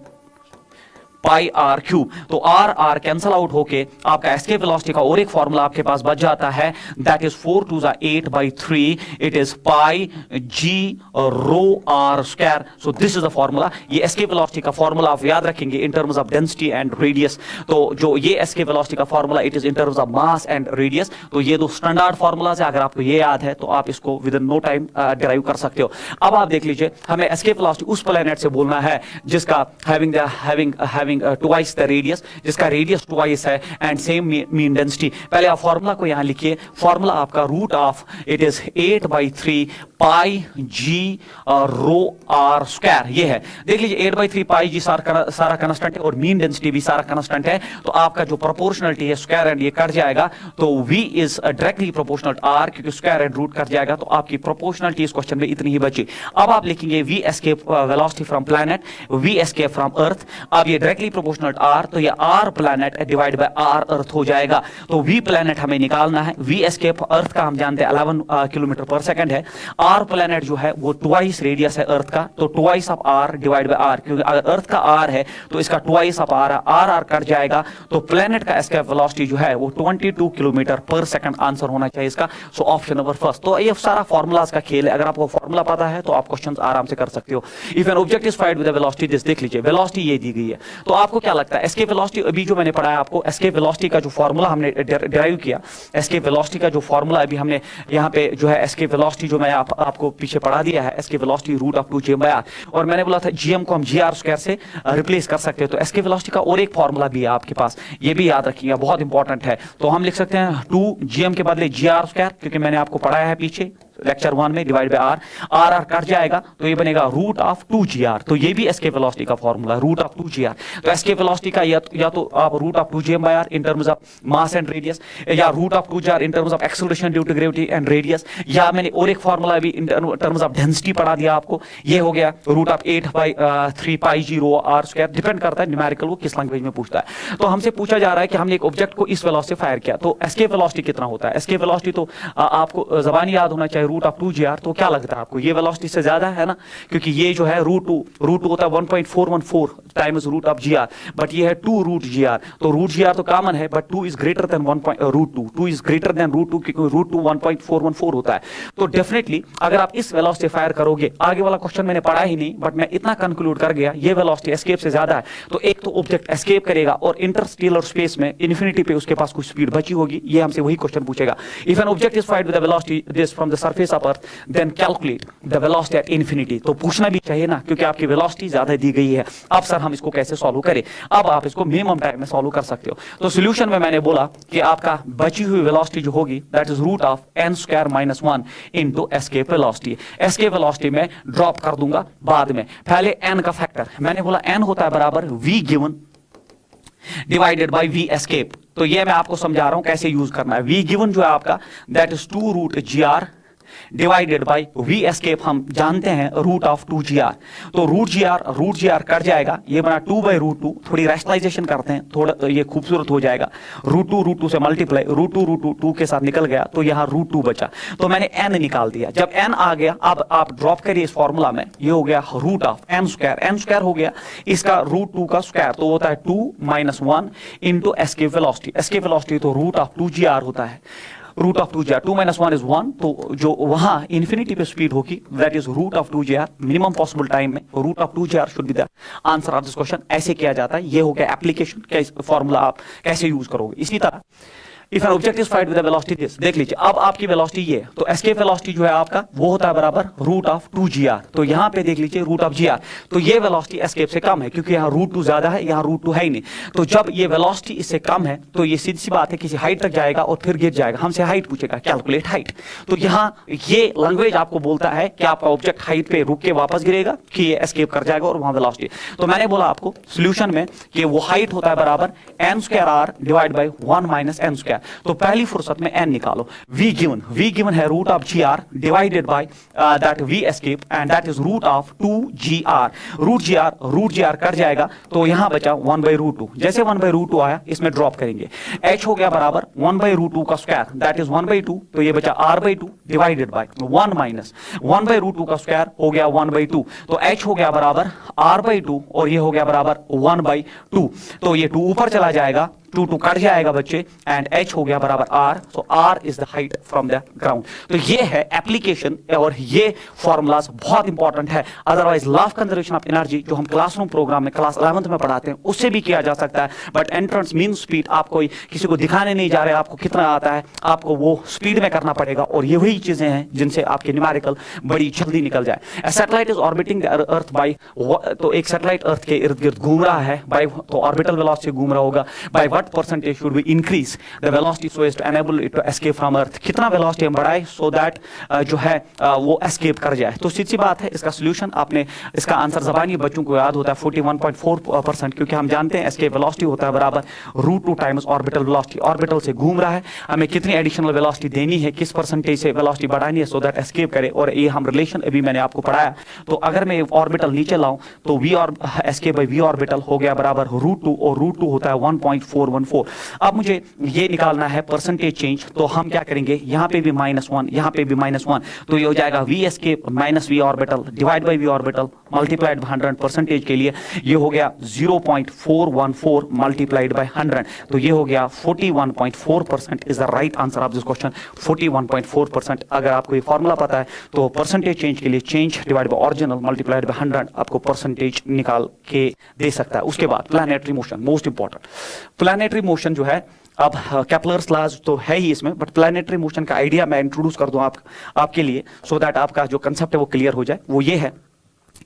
πr3। तो r कैंसल आउट होके आपका एस्केप वेलोसिटी का और एक फॉर्मूला आपके पास बच जाता है, that is 4 2 8/3, it is pi g rho r square. So this is the formula. ये एस्केप वेलोसिटी का फॉर्मूला आप याद रखेंगे in terms of density and radius. तो जो ये एस्केप वेलोसिटी का formula, it is in terms of mass and radius. तो ये दो स्टैंडर्ड फॉर्मूलाज है, अगर आपको ये याद है तो आप इसको within no time derive कर सकते हो। अब आप देख लीजिए, हमें एस्केप वेलोसिटी उस प्लैनेट से बोलना है जिसका having having twice the radius, जिसका रेडियस ट्वाइस है, एंड सेम मीन डेंसिटी। पहले आप फॉर्मूला को यहां लिखिए, फॉर्मूला आपका root of it is 8/3 pi g rho r square, ये है। देख लीजिए 8/3 पाई जी सारा कांस्टेंट है और मीन डेंसिटी भी सारा कांस्टेंट है, तो आपका जो प्रोपोर्शनलिटी है स्क्वायर एंड ये कट जाएगा, तो v is directly proportional to r, क्योंकि स्क्वायर एंड रूट कट जाएगा, तो आपकी प्रोपोर्शनलिटी इस क्वेश्चन में इतनी ही बची। अब आप लिखेंगे v escape velocity from planet, v escape from earth. अब ये डायरेक्टली प्रोपोर्शनल टू r, तो ये r planet divide by r earth हो जाएगा। तो v प्लैनेट हमें निकालना है, v एस्केप अर्थ का हम जानते हैं 11 किलोमीटर पर सेकंड है, r प्लैनेट जो है वो ट्वाइस रेडियस है अर्थ का, तो twice of r divide by r, क्योंकि अगर अर्थ का r है तो इसका ट्वाइस ऑफ r है, r कट जाएगा, तो प्लैनेट का एस्केप वेलोसिटी जो है वो 22 किलोमीटर पर सेकंड आंसर होना चाहिए इसका। So option number first. तो ये सारा फार्मूलाज का खेल है, अगर आपको फार्मूला पता है तो आप क्वेश्चंस आराम से कर सकते हो। If an object is find with the velocity this, देख लीजिए वेलोसिटी ये दी गई है, तो आपको क्या लगता है एस्केप वेलोसिटी, अभी जो मैंने पढ़ाया आपको एस्केप वेलोसिटी का जो फार्मूला हमने डिराइव किया, एस्केप वेलोसिटी का जो फार्मूला अभी हमने यहाँ पे जो है एस्केप वेलोसिटी जो मैं आपको पीछे पढ़ा दिया है, escape velocity root of 2gm/r, और मैंने बोला था gm को हम gr स्क्वायर से रिप्लेस कर सकते हैं, तो एस्केप वेलोसिटी का और एक फार्मूला भी है आपके पास, ये भी याद रखिएगा, बहुत इंपॉर्टेंट है। तो हम लिख सकते हैं 2gm के बदले gr स्क्वायर, क्योंकि मैंने आपको पढ़ाया है पीछे लेक्चर 1 में, डिवाइड बाय r कट जाएगा, तो ये बनेगा रूट ऑफ 2gr, तो ये भी एस्केप वेलोसिटी का फार्मूला है, रूट ऑफ 2gr। तो एस्केप वेलोसिटी का या तो आप root of 2gm/r in terms of mass and radius, या root of 2gr in terms of acceleration due to gravity and radius, या मैंने और एक फार्मूला भी इन टर्म्स ऑफ डेंसिटी पढ़ा दिया आपको, ये हो गया root of 8/3 pi g rho r square, depend करता है न्यूमेरिकल वो किस लैंग्वेज में पूछता है। तो हमसे पूछा जा रहा है कि हमने एक ऑब्जेक्ट को इस वेलोसिटी से फायर किया, तो एस्केप वेलोसिटी कितना होता है। एस्केप वेलोसिटी तो आपको जबानी याद होना चाहिए, रूट ऑफ 2gr, तो क्या लगता है आपको ये वेलोसिटी से ज्यादा है ना, क्योंकि ये जो है रूट टू होता है 1.414 times root of gr, but ये है 2 रूट gr, तो रूट gr तो कॉमन है, but 2 is greater than root 2 is greater than root 2, क्योंकि रूट 2 1.414 होता है। तो डेफिनेटली अगर आप इस वेलोसिटी फायर करोगे, आगे वाला क्वेश्चन मैंने पढ़ा ही नहीं, बट मैं इतना कंक्लूड कर गया ये वेलोसिटी एस्केप से ज्यादा है, तो एक तो ऑब्जेक्ट एस्केप करेगा और इंटरस्टेलर स्पेस में इन्फिनिटी पे उसके पास कुछ स्पीड बची होगी, ये हमसे वही क्वेश्चन पूछेगा। If an object is find with the velocity this from the surface of earth then calculate the velocity at infinity, तो पूछना भी चाहिए ना, क्योंकि आपकी वेलोसिटी ज्यादा दी गई है। अब सर हम इसको कैसे सॉल्व करें, अब आप इसको मिनिमम टाइम में सॉल्व कर सकते हो। तो सॉल्यूशन में मैंने बोला कि आपका बची हुई वेलोसिटी जो होगी that is root of n² - 1 into escape velocity. Escape velocity में ड्रॉप कर दूंगा बाद में, पहले n का फैक्टर मैंने बोला n होता है बराबर v given divided by v escape. तो ये मैं आपको समझा रहा हूं कैसे यूज करना है। v गिवन जो है आपका that is 2 root gr divided by v escape, हम जानते हैं रूट ऑफ 2gr, तो रूट gr कट जाएगा, ये बना 2/√2, थोड़ी रैशनलाइजेशन करते हैं, थोड़ा ये खूबसूरत हो जाएगा, रूट टू से मल्टीप्लाई, रूट टू के साथ निकल गया, तो यहाँ रूट 2 बचा, तो मैंने n निकाल दिया। जब n आ गया, अब आप ड्रॉप करिए इस फॉर्मूला में, ये हो गया रूट ऑफ n² हो गया, इसका रूट 2 का स्क्वायर, तो होता है 2 - 1 into escape velocity. Escape velocity तो रूट ऑफ 2gr होता है, रूट ऑफ 2gr, 2 - 1 इज 1, तो जो वहां इन्फिनिटी पे स्पीड होगी that is root of 2gr minimum possible time में, root of 2gr should be the answer of this question. ऐसे किया जाता है, ये हो गया एप्लीकेशन, फॉर्मूला आप कैसे यूज करोगे। इसी तरह if an object is find with the velocity this, देख लीजिए अब आपकी वेलोसिटी ये, तो एस्केप वेलोसिटी जो है आपका वो होता है बराबर रूट ऑफ 2gr, तो यहां पे देख लीजिए रूट ऑफ gr, तो ये वेलोसिटी एस्केप से कम है, क्योंकि यहाँ रूट 2 ज्यादा है, यहाँ रूट 2 है ही नहीं, तो जब ये वेलोसिटी इससे कम है तो ये सीधी सी बात है किसी हाइट तक जाएगा और फिर गिर जाएगा, हमसे हाइट पूछेगा, कैलकुलेट हाइट। तो यहाँ ये लैंग्वेज आपको बोलता है कि आपका ऑब्जेक्ट हाइट पे रुक के वापस गिरेगा कि ये एस्केप कर जाएगा और वहां वेलोसिटी। तो मैंने बोला आपको सोल्यूशन में कि वो हाइट होता है बराबर n² डिवाइड बाय 1 - n², तो पहली फुर्सत में n निकालो। v गिवन है root of gr divided by that v escape and that is root of 2gr, root gr cut जाएगा, तो यहां बचा 1/√2, जैसे 1/√2 आया इसमें ड्रॉप करेंगे, h हो गया बराबर 1/√2 का स्क्वायर दैट इज 1/2, तो ये बचा r/2 डिवाइडेड बाय 1 - 1/√2 का स्क्वायर हो गया 1/2, तो h हो गया बराबर r/2 और ये हो गया बराबर 1/2, तो ये 2 ऊपर चला जाएगा, 2 2 कट जाएगा बच्चे, एंड h हो गया बराबर r, so r is the height from the ground. तो ये है एप्लीकेशन, और ये फॉर्मूलाज बहुत इंपॉर्टेंट है। Otherwise law of conservation of energy जो हम क्लासरूम प्रोग्राम में क्लास 11th में पढ़ाते हैं उससे भी किया जा सकता है, बट एंट्रेंस मीन स्पीड आप कोई किसी को दिखाने नहीं जा रहे आपको कितना आता है, आपको वो स्पीड में करना पड़ेगा, और ये वही चीजें हैं जिनसे आपके न्यूमेरिकल बड़ी जल्दी निकल जाए। Satellite is orbiting the earth by, तो एक सैटेलाइट अर्थ के इर्द गिर्द घूम रहा है बाय, तो ऑर्बिटल वेलोसिटी घूम रहा होगा, by what percentage should we increase the velocity so as to enable it to escape from earth, कितना वेलोसिटी हम बढ़ाए सो दैट जो है वो एस्केप कर जाए। तो सीधी सी बात है, इसका सोल्यूशन आपने, इसका आंसर जबानी बच्चों को याद होता है 41.4%, क्योंकि हम जानते हैं एस्केप वेलोसिटी होता है बराबर √2 टाइम्स ऑर्बिटल वेलोसिटी। ऑर्बिटल से घूम रहा है, हमें कितनी एडिशनल वेलोसिटी देनी है, किस परसेंटेज से वेलोसिटी बढ़ानी है सो दैट एस्केप करे, और ये हम रिलेशन अभी मैंने आपको पढ़ाया। तो अगर मैं ऑर्बिटल नीचे लाऊं तो v और एस्केप बाय v ऑर्बिटल हो गया बराबर √2, और √2 होता है 1.414। अब मुझे ये निकालना है परसेंटेज चेंज, तो हम क्या करेंगे, यहाँ पे भी -1, यहाँ पे भी -1, तो ये हो जाएगा v escape minus v orbital divide by v orbital multiplied by 100। Percentage के लिए ये हो गया 0.414 मल्टीप्लाइड बाय 100, तो ये हो गया 41.4% is the right answer of this question. 41.4%। अगर आपको ये फॉर्मूला पता है तो परसेंटेज चेंज के लिए change divide by original multiplied by 100 आपको परसेंटेज निकाल के दे सकता है। उसके बाद planetary motion, most important. Planetary motion जो है, अब केपलर्स लॉज तो है ही इसमें, बट प्लैनेटरी मोशन का आइडिया मैं इंट्रोड्यूस कर दूं आपके लिए, सो दैट आपका जो कंसेप्ट है वो क्लियर हो जाए। वो ये है,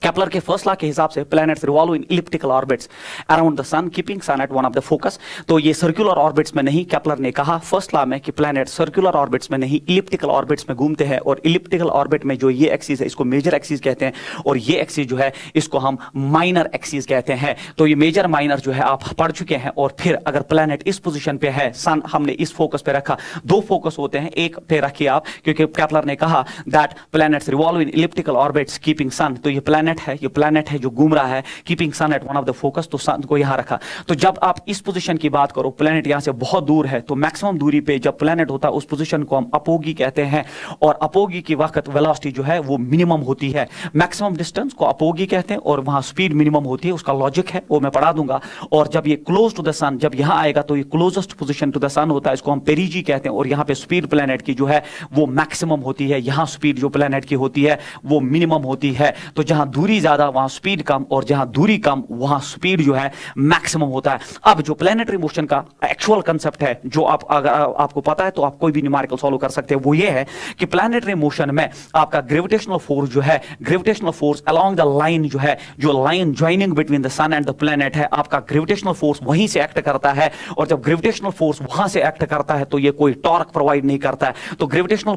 केपलर के फर्स्ट लॉ के हिसाब से planets revolve in elliptical orbits around the sun, keeping sun at one of the focus. तो ये सर्कुलर ऑर्बिट्स में नहीं, केपलर ने कहा फर्स्ट लॉ में कि प्लैनेट सर्कुलर ऑर्बिट्स में नहीं इलिप्टिकल ऑर्बिट्स में घूमते हैं, और इलिप्टिकल ऑर्बिट में जो ये एक्सिस है इसको मेजर एक्सिस कहते हैं, और ये एक्सिस जो है इसको हम माइनर एक्सिस कहते हैं। तो ये मेजर माइनर जो है आप पढ़ चुके हैं। और फिर अगर प्लैनेट इस पोजीशन पे है, सन हमने इस फोकस पे रखा, दो फोकस होते हैं, एक पे रखिए आप, क्योंकि केपलर ने कहा that planets revolve in elliptical orbits keeping sun. तो ये प्लैनेट है, ये प्लैनेट है जो घूम रहा है, keeping sun at one of the focus, तो सन को यहां रखा। तो जब आप इस पोजीशन की बात करो, प्लैनेट यहां से बहुत दूर है, तो मैक्सिमम दूरी पे जब प्लैनेट होता है उस पोजीशन को हम अपोगी कहते हैं, और अपोगी की वक्त वेलोसिटी जो है वो मिनिमम होती है। मैक्सिमम डिस्टेंस को अपोगी कहते हैं, और वहां स्पीड मिनिमम होती है। उसका लॉजिक है वो मैं पढ़ा दूंगा। और जब ये क्लोज टू द सन, जब यहां आएगा तो ये क्लोजेस्ट पोजीशन टू द सन होता है, इसको हम पेरिजी कहते हैं, और यहां पे स्पीड प्लैनेट की जो है वो मैक्सिमम होती है, यहां स्पीड जो प्लैनेट की होती है वो मिनिमम होती है। तो जहां दूरी ज्यादा वहां स्पीड कम, और जहां दूरी कम वहां स्पीड जो है मैक्सिमम होता है। अब जो प्लैनेटरी मोशन का एक्चुअल कंसेप्ट है, जो आप अगर आपको पता है तो आप कोई भी न्यूमेरिकल सॉल्व कर सकते हैं, वो ये है कि प्लैनेटरी मोशन में आपका ग्रेविटेशनल फोर्स जो है, gravitational force along the line जो है, जो line joining between the sun and the planet है, आपका ग्रेविटेशनल फोर्स वहीं से एक्ट करता है। और जब ग्रेविटेशनल फोर्स वहां से एक्ट करता है तो ये कोई टॉर्क प्रोवाइड नहीं करता है। तो gravitational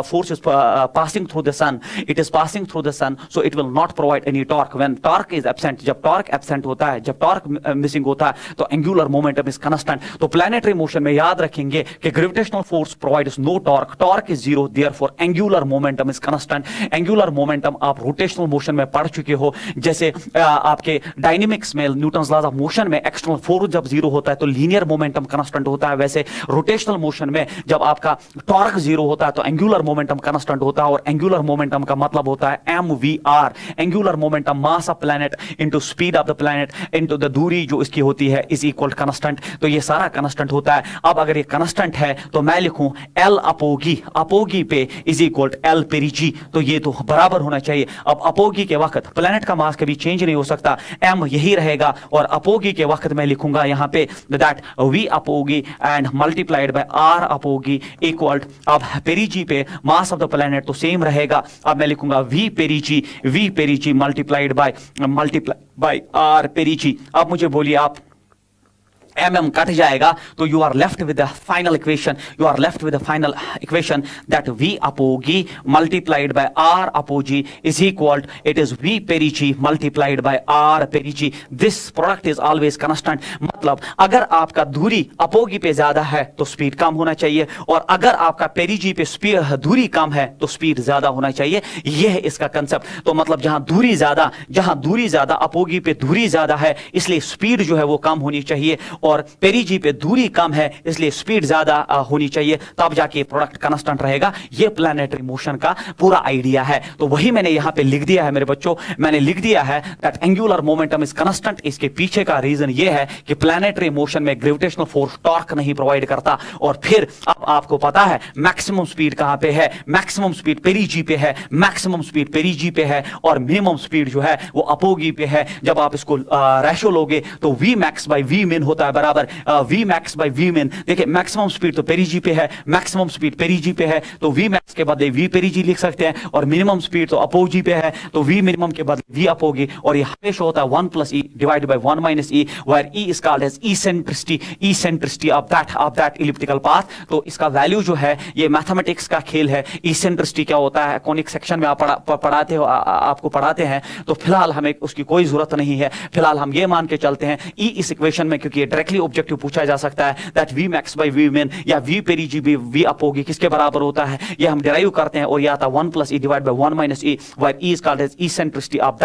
force is passing through the sun, it is passing through the sun, so it will not provide any torque. When torque is absent, जब टॉर्क एब्सेंट होता है, जब टॉर्क मिसिंग होता है, तो एंगुलर मोमेंटम इज कांस्टेंट। तो planetary motion में याद रखेंगे कि gravitational force provides no torque, torque is zero, therefore angular momentum is constant. Angular momentum आप रोटेशनल मोशन में पढ़ चुके हो, जैसे आपके डायनेमिक्स में न्यूटन्स लॉज ऑफ मोशन में एक्सटर्नल फोर्स जब जीरो होता है तो लीनियर मोमेंटम कांस्टेंट होता है, वैसे रोटेशनल मोशन में जब आपका टॉर्क जीरो होता है तो एंगुलर मोमेंटम कांस्टेंट होता है। और एंगुलर मोमेंटम का मतलब होता है mvr, angular momentum mass of planet into speed of the planet into the दूरी जो इसकी होती है इज इक्वल कांस्टेंट। तो ये सारा कांस्टेंट होता है। अब अगर ये कांस्टेंट है तो मैं लिखूं L अपोगी, अपोगी पे इज इक्वल L पेरिजी, तो ये तो बराबर होना चाहिए। अब अपोगी के वक्त प्लैनेट का मास कभी चेंज नहीं हो सकता, m यही रहेगा, और अपोगी के वक्त मैं लिखूंगा यहां पे that v apogee and multiplied by r apogee equal, अब पेरिजी पे मास ऑफ द प्लैनेट तो सेम रहेगा, अब मैं लिखूंगा v perigee multiplied by r perigee. अब मुझे बोलिए आप, mm कट जाएगा तो you are left with the final equation, you are left with the final equation that v apogee multiplied by r apogee is equal, it is v perigee multiplied by r पेरिजी। This product is always constant. मतलब अगर आपका दूरी अपोगी पे ज्यादा है तो speed कम होना चाहिए, और अगर आपका पेरिजी पे दूरी कम है तो स्पीड ज्यादा होना चाहिए। यह है इसका कंसेप्ट। तो मतलब जहां दूरी ज्यादा, अपोगी पे दूरी ज्यादा है, इसलिए स्पीड जो है वो कम होनी चाहिए, और पेरिजी पे दूरी कम है इसलिए स्पीड ज्यादा होनी चाहिए, तब जाके प्रोडक्ट कांस्टेंट रहेगा। ये प्लैनेटरी मोशन का पूरा आइडिया है। तो वही मैंने यहां पे लिख दिया है मेरे बच्चों, मैंने लिख दिया है that angular momentum is constant. इसके पीछे का रीजन ये है कि प्लैनेटरी मोशन में ग्रेविटेशनल फोर्स टॉर्क नहीं प्रोवाइड करता। और फिर अब आपको पता है मैक्सिमम स्पीड कहां पे है, मैक्सिमम स्पीड पेरिजी पे है, मैक्सिमम स्पीड पेरिजी पे है और मिनिमम स्पीड जो है वो अपोगी पे है। जब आप इसको रेशो लोगे तो वी मैक्स बाई वी मिन होता है बराबर वी मैक्स बाई वी मिन। देखिए मैक्सिमम स्पीड तो पेरिजी पे है, मैक्सिमम स्पीड पेरिजी पे है तो वी मैक्स के बदले वी पेरिजी लिख सकते हैं, और मिनिमम स्पीड तो अपोजी पे है तो वी मिनिमम के बदले वी अपोगी। और ये हमेशा होता है 1 + e divided by 1 - e where e is called as eccentricity of that elliptical path. तो इसका वैल्यू जो है ये मैथमेटिक्स का खेल है। इसेंट्रिसिटी क्या होता है कॉनिक सेक्शन में आप पढ़ाते हो, आपको पढ़ाते हैं, तो फिलहाल हमें उसकी कोई जरूरत नहीं है। फिलहाल हम ये मान के चलते हैं e इस इक्वेशन में, क्योंकि ये डायरेक्टली ऑब्जेक्टिव पूछा जा सकता है that v max by v min या v पेरिजी भी v अपोगी किसके बराबर होता है, ये हम डिराइव करते हैं और ये आता है 1 + e divide by 1 - e where e is called as eccentricity of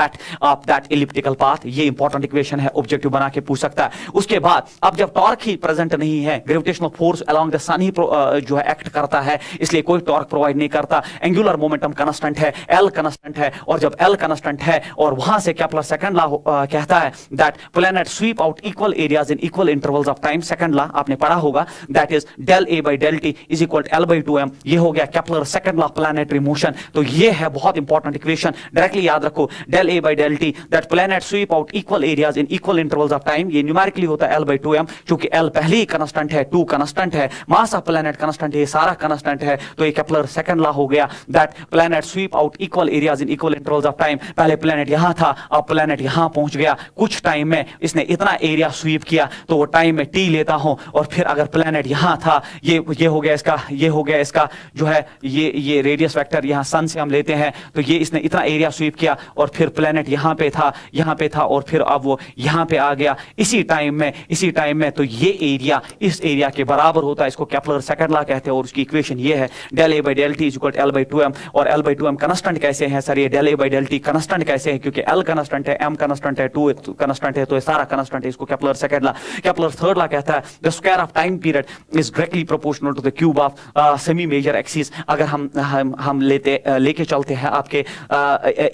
that elliptical path। ये इंपॉर्टेंट इक्वेशन है, ऑब्जेक्टिव बना के पूछ सकता है। उसके बाद अब जब टॉर्क ही प्रेजेंट नहीं है, ग्रेविटेशनल फोर्स अलोंग द सन ही जो है एक्ट करता है, इसलिए कोई टॉर्क प्रोवाइड नहीं करता। एंगुलर मोमेंटम कांस्टेंट है, L कांस्टेंट है, और जब L कांस्टेंट है और वहां से केपलर सेकंड लॉ कहता है that planet SVEEP out equal areas in equal intervals of time. Second law आपने पढ़ा होगा, that is del A by del T is equal L by 2m। ये हो गया Kepler second law planetary motion. तो ये है बहुत इंपॉर्टेंट इक्वेशन, डायरेक्टली याद रखो del A by del T that planet SVEEP out equal areas in equal intervals of time. ये न्यूमेरिकली होता है L by 2m, क्योंकि L पहले ही कांस्टेंट है, 2 कांस्टेंट है, मास ऑफ प्लैनेट कांस्टेंट है, ये सारा कांस्टेंट है। तो ये केपलर सेकंड लॉ हो गया that planet SVEEP out equal areas in equal intervals of time. पहले प्लैनेट यहां था, अब प्लैनेट यहां पहुंच गया, कुछ टाइम में इसने इतना एरिया स्वीप किया तो वो टाइम में t लेता हूं। और फिर अगर प्लैनेट यहां था, ये हो गया इसका, ये हो गया इसका जो है ये रेडियस वेक्टर यहां सन से हम लेते हैं, तो ये इसने इतना एरिया स्वीप किया और फिर प्लैनेट यहां पे था और फिर अब वो यहां पे आ गया इसी टाइम में। तो ये एरिया इस एरिया के बराबर होता है, इसको केपलर सेकंड लॉ कहते हैं। और उसकी इक्वेशन ये है del A by del T is equal to L by 2m। और L by 2m कांस्टेंट कैसे है सर, ये del A by del T constant कैसे है, क्योंकि L कांस्टेंट है, m कांस्टेंट है, 2 कांस्टेंट है, तो ये सारा कांस्टेंट है। इसको Kepler second law. Kepler third law कहता है the square of time period is directly proportional to the cube of semi major axis. अगर हम लेके चलते हैं आपके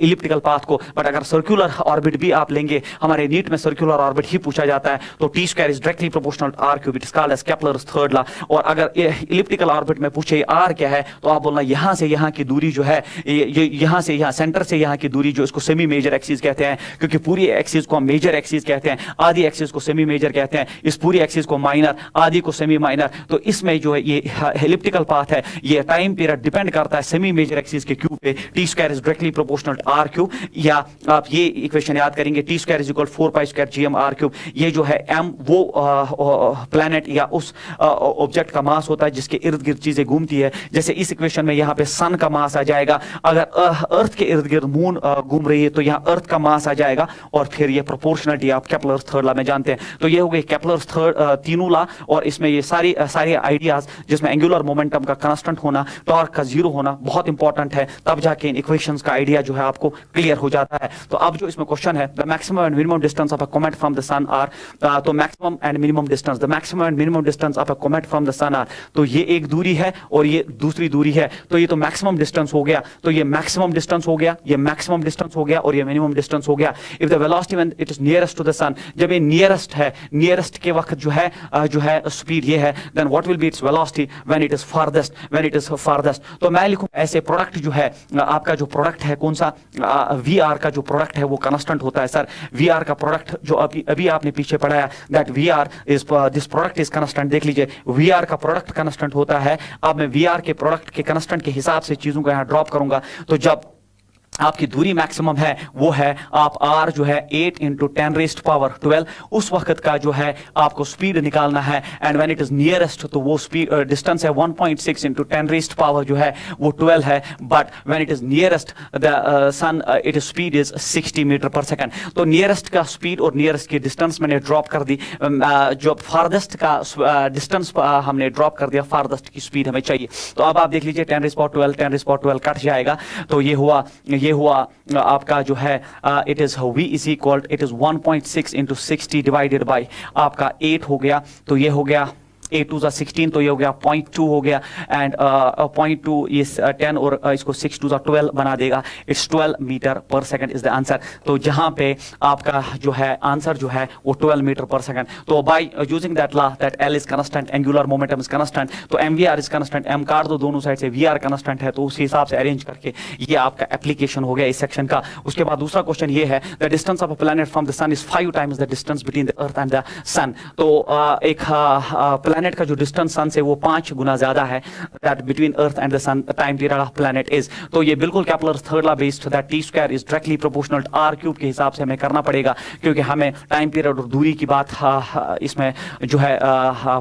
इलिप्टिकल पाथ को, बट अगर सर्कुलर ऑर्बिट भी आप लेंगे, हमारे नीट में सर्कुलर ऑर्बिट ही पूछा जाता है, तो T square is directly proportional to r cube, it is called as Kepler's third law. और अगर इलिप्टिकल ऑर्बिट में पूछे r क्या है, तो आप बोलना यहां से यहां की दूरी जो है, यहां से यहां सेंटर से यहां की दूरी जो इसको सेमी मेजर एक्सिस कहते हैं, क्योंकि पूरी एक्सिस को हम मेजर एक्सिस कहते हैं, आधी एक्सिस को सेमी मेजर कहते हैं, इस पूरी एक्सिस को माइनर, आधी को सेमी माइनर। तो इसमें जो है ये एलिप्टिकल पाथ है, ये टाइम पीरियड डिपेंड करता है सेमी मेजर एक्सिस के क्यूब पे। T square is directly proportional to r cube, या आप ये इक्वेशन याद करेंगे T square is equal 4 pi square gm r cube. ये जो है m वो प्लैनेट या उस ऑब्जेक्ट का मास होता है जिसके इर्द गिर्द चीजें घूमती है। जैसे इस इक्वेशन में यहाँ पे सन का मास आ जाएगा, अगर अर्थ के इर्द गिर्द मून घूम रही है तो यहाँ अर्थ का मास आ जाएगा, और फिर ये प्रोपोर्शनलिटी आप केपलर थर्ड लॉ में जानते हैं। तो ये हो गई केपलर थर्ड तीनों लॉ, और इसमें ये सारे आइडियाज जिसमें एंगुलर मोमेंटम का कांस्टेंट होना, टॉर्क का जीरो होना बहुत इंपॉर्टेंट है, तब जाके इन इक्वेशंस का आइडिया जो है आपको क्लियर हो जाता है। तो अब जो इसमें क्वेश्चन है the maximum and minimum distance of a comet from the sun are, तो maximum and minimum distance, the maximum and minimum distance of a comet from the sun are, तो ये एक दूरी है और ये दूसरी दूरी है, तो ये तो मैक्सिमम डिस्टेंस हो गया, तो ये मैक्सिमम डिस्टेंस हो गया, ये मैक्सिमम डिस्टेंस हो गया और ये मिनिमम डिस्टेंस हो गया। If the velocity when it is nearest to the sun, जब ये नियरेस्ट है, नियरेस्ट के वक्त जो है स्पीड ये है, then what will be its velocity when it is farthest. तो मैं लिखूं ऐसे प्रोडक्ट जो है आपका, जो प्रोडक्ट है कौन सा, वी आर का जो प्रोडक्ट है वो कांस्टेंट होता है सर। वी आर का प्रोडक्ट जो अभी आपने पीछे पढ़ाया that v r is this product is constant. देख लीजिए वी आर का प्रोडक्ट कांस्टेंट होता है। अब मैं वी आर के प्रोडक्ट के कांस्टेंट के हिसाब से चीजों को यहाँ ड्रॉप करूंगा, तो जब आपकी दूरी मैक्सिमम है वो है आप r जो है 8 × 10⁻12, उस वक्त का जो है आपको स्पीड निकालना है। And when it is nearest तो वो स्पीड डिस्टेंस है 1.6 × 10⁻12 जो है वो 12 है, but when it is nearest the sun it is speed is 60 metre per second. तो नियरेस्ट का स्पीड और नियरेस्ट की डिस्टेंस मैंने ड्रॉप कर दी, जो फारदेस्ट का डिस्टेंस हमने ड्रॉप कर दिया, फारदेस्ट की स्पीड हमें चाहिए। तो अब आप देख लीजिए 10⁻12 कट जाएगा, तो ये हुआ ये ये हुआ आपका जो है it is v is equal it is 1.6 into 60 divided by आपका 8 हो गया, तो ये हो गया 8 2 16, तो ये हो गया 0.2 हो गया, एंड 0.2 ये 10 और इसको 6 2 12 बना देगा, इट्स 12 मीटर पर सेकंड इज द आंसर। तो जहां पे आपका जो है आंसर जो है वो 12 मीटर पर सेकंड। तो by using that law that L is constant, angular momentum is constant, तो mvr इज कांस्टेंट, m काट दो दोनों साइड से, vr कांस्टेंट है, तो उस हिसाब से अरेंज करके ये आपका एप्लीकेशन हो गया इस सेक्शन का। उसके बाद दूसरा क्वेश्चन ये है the distance of a planet from the sun is 5 times the distance between the earth and the sun. तो एक प्लैनेट का जो डिस्टेंस सन से वो 5 गुना ज्यादा है that between earth and the sun time period of planet is. तो ये बिल्कुल Kepler's third law based that T square is directly proportional to r cube के हिसाब से हमें करना पड़ेगा, क्योंकि हमें टाइम पीरियड और दूरी की बात इसमें जो है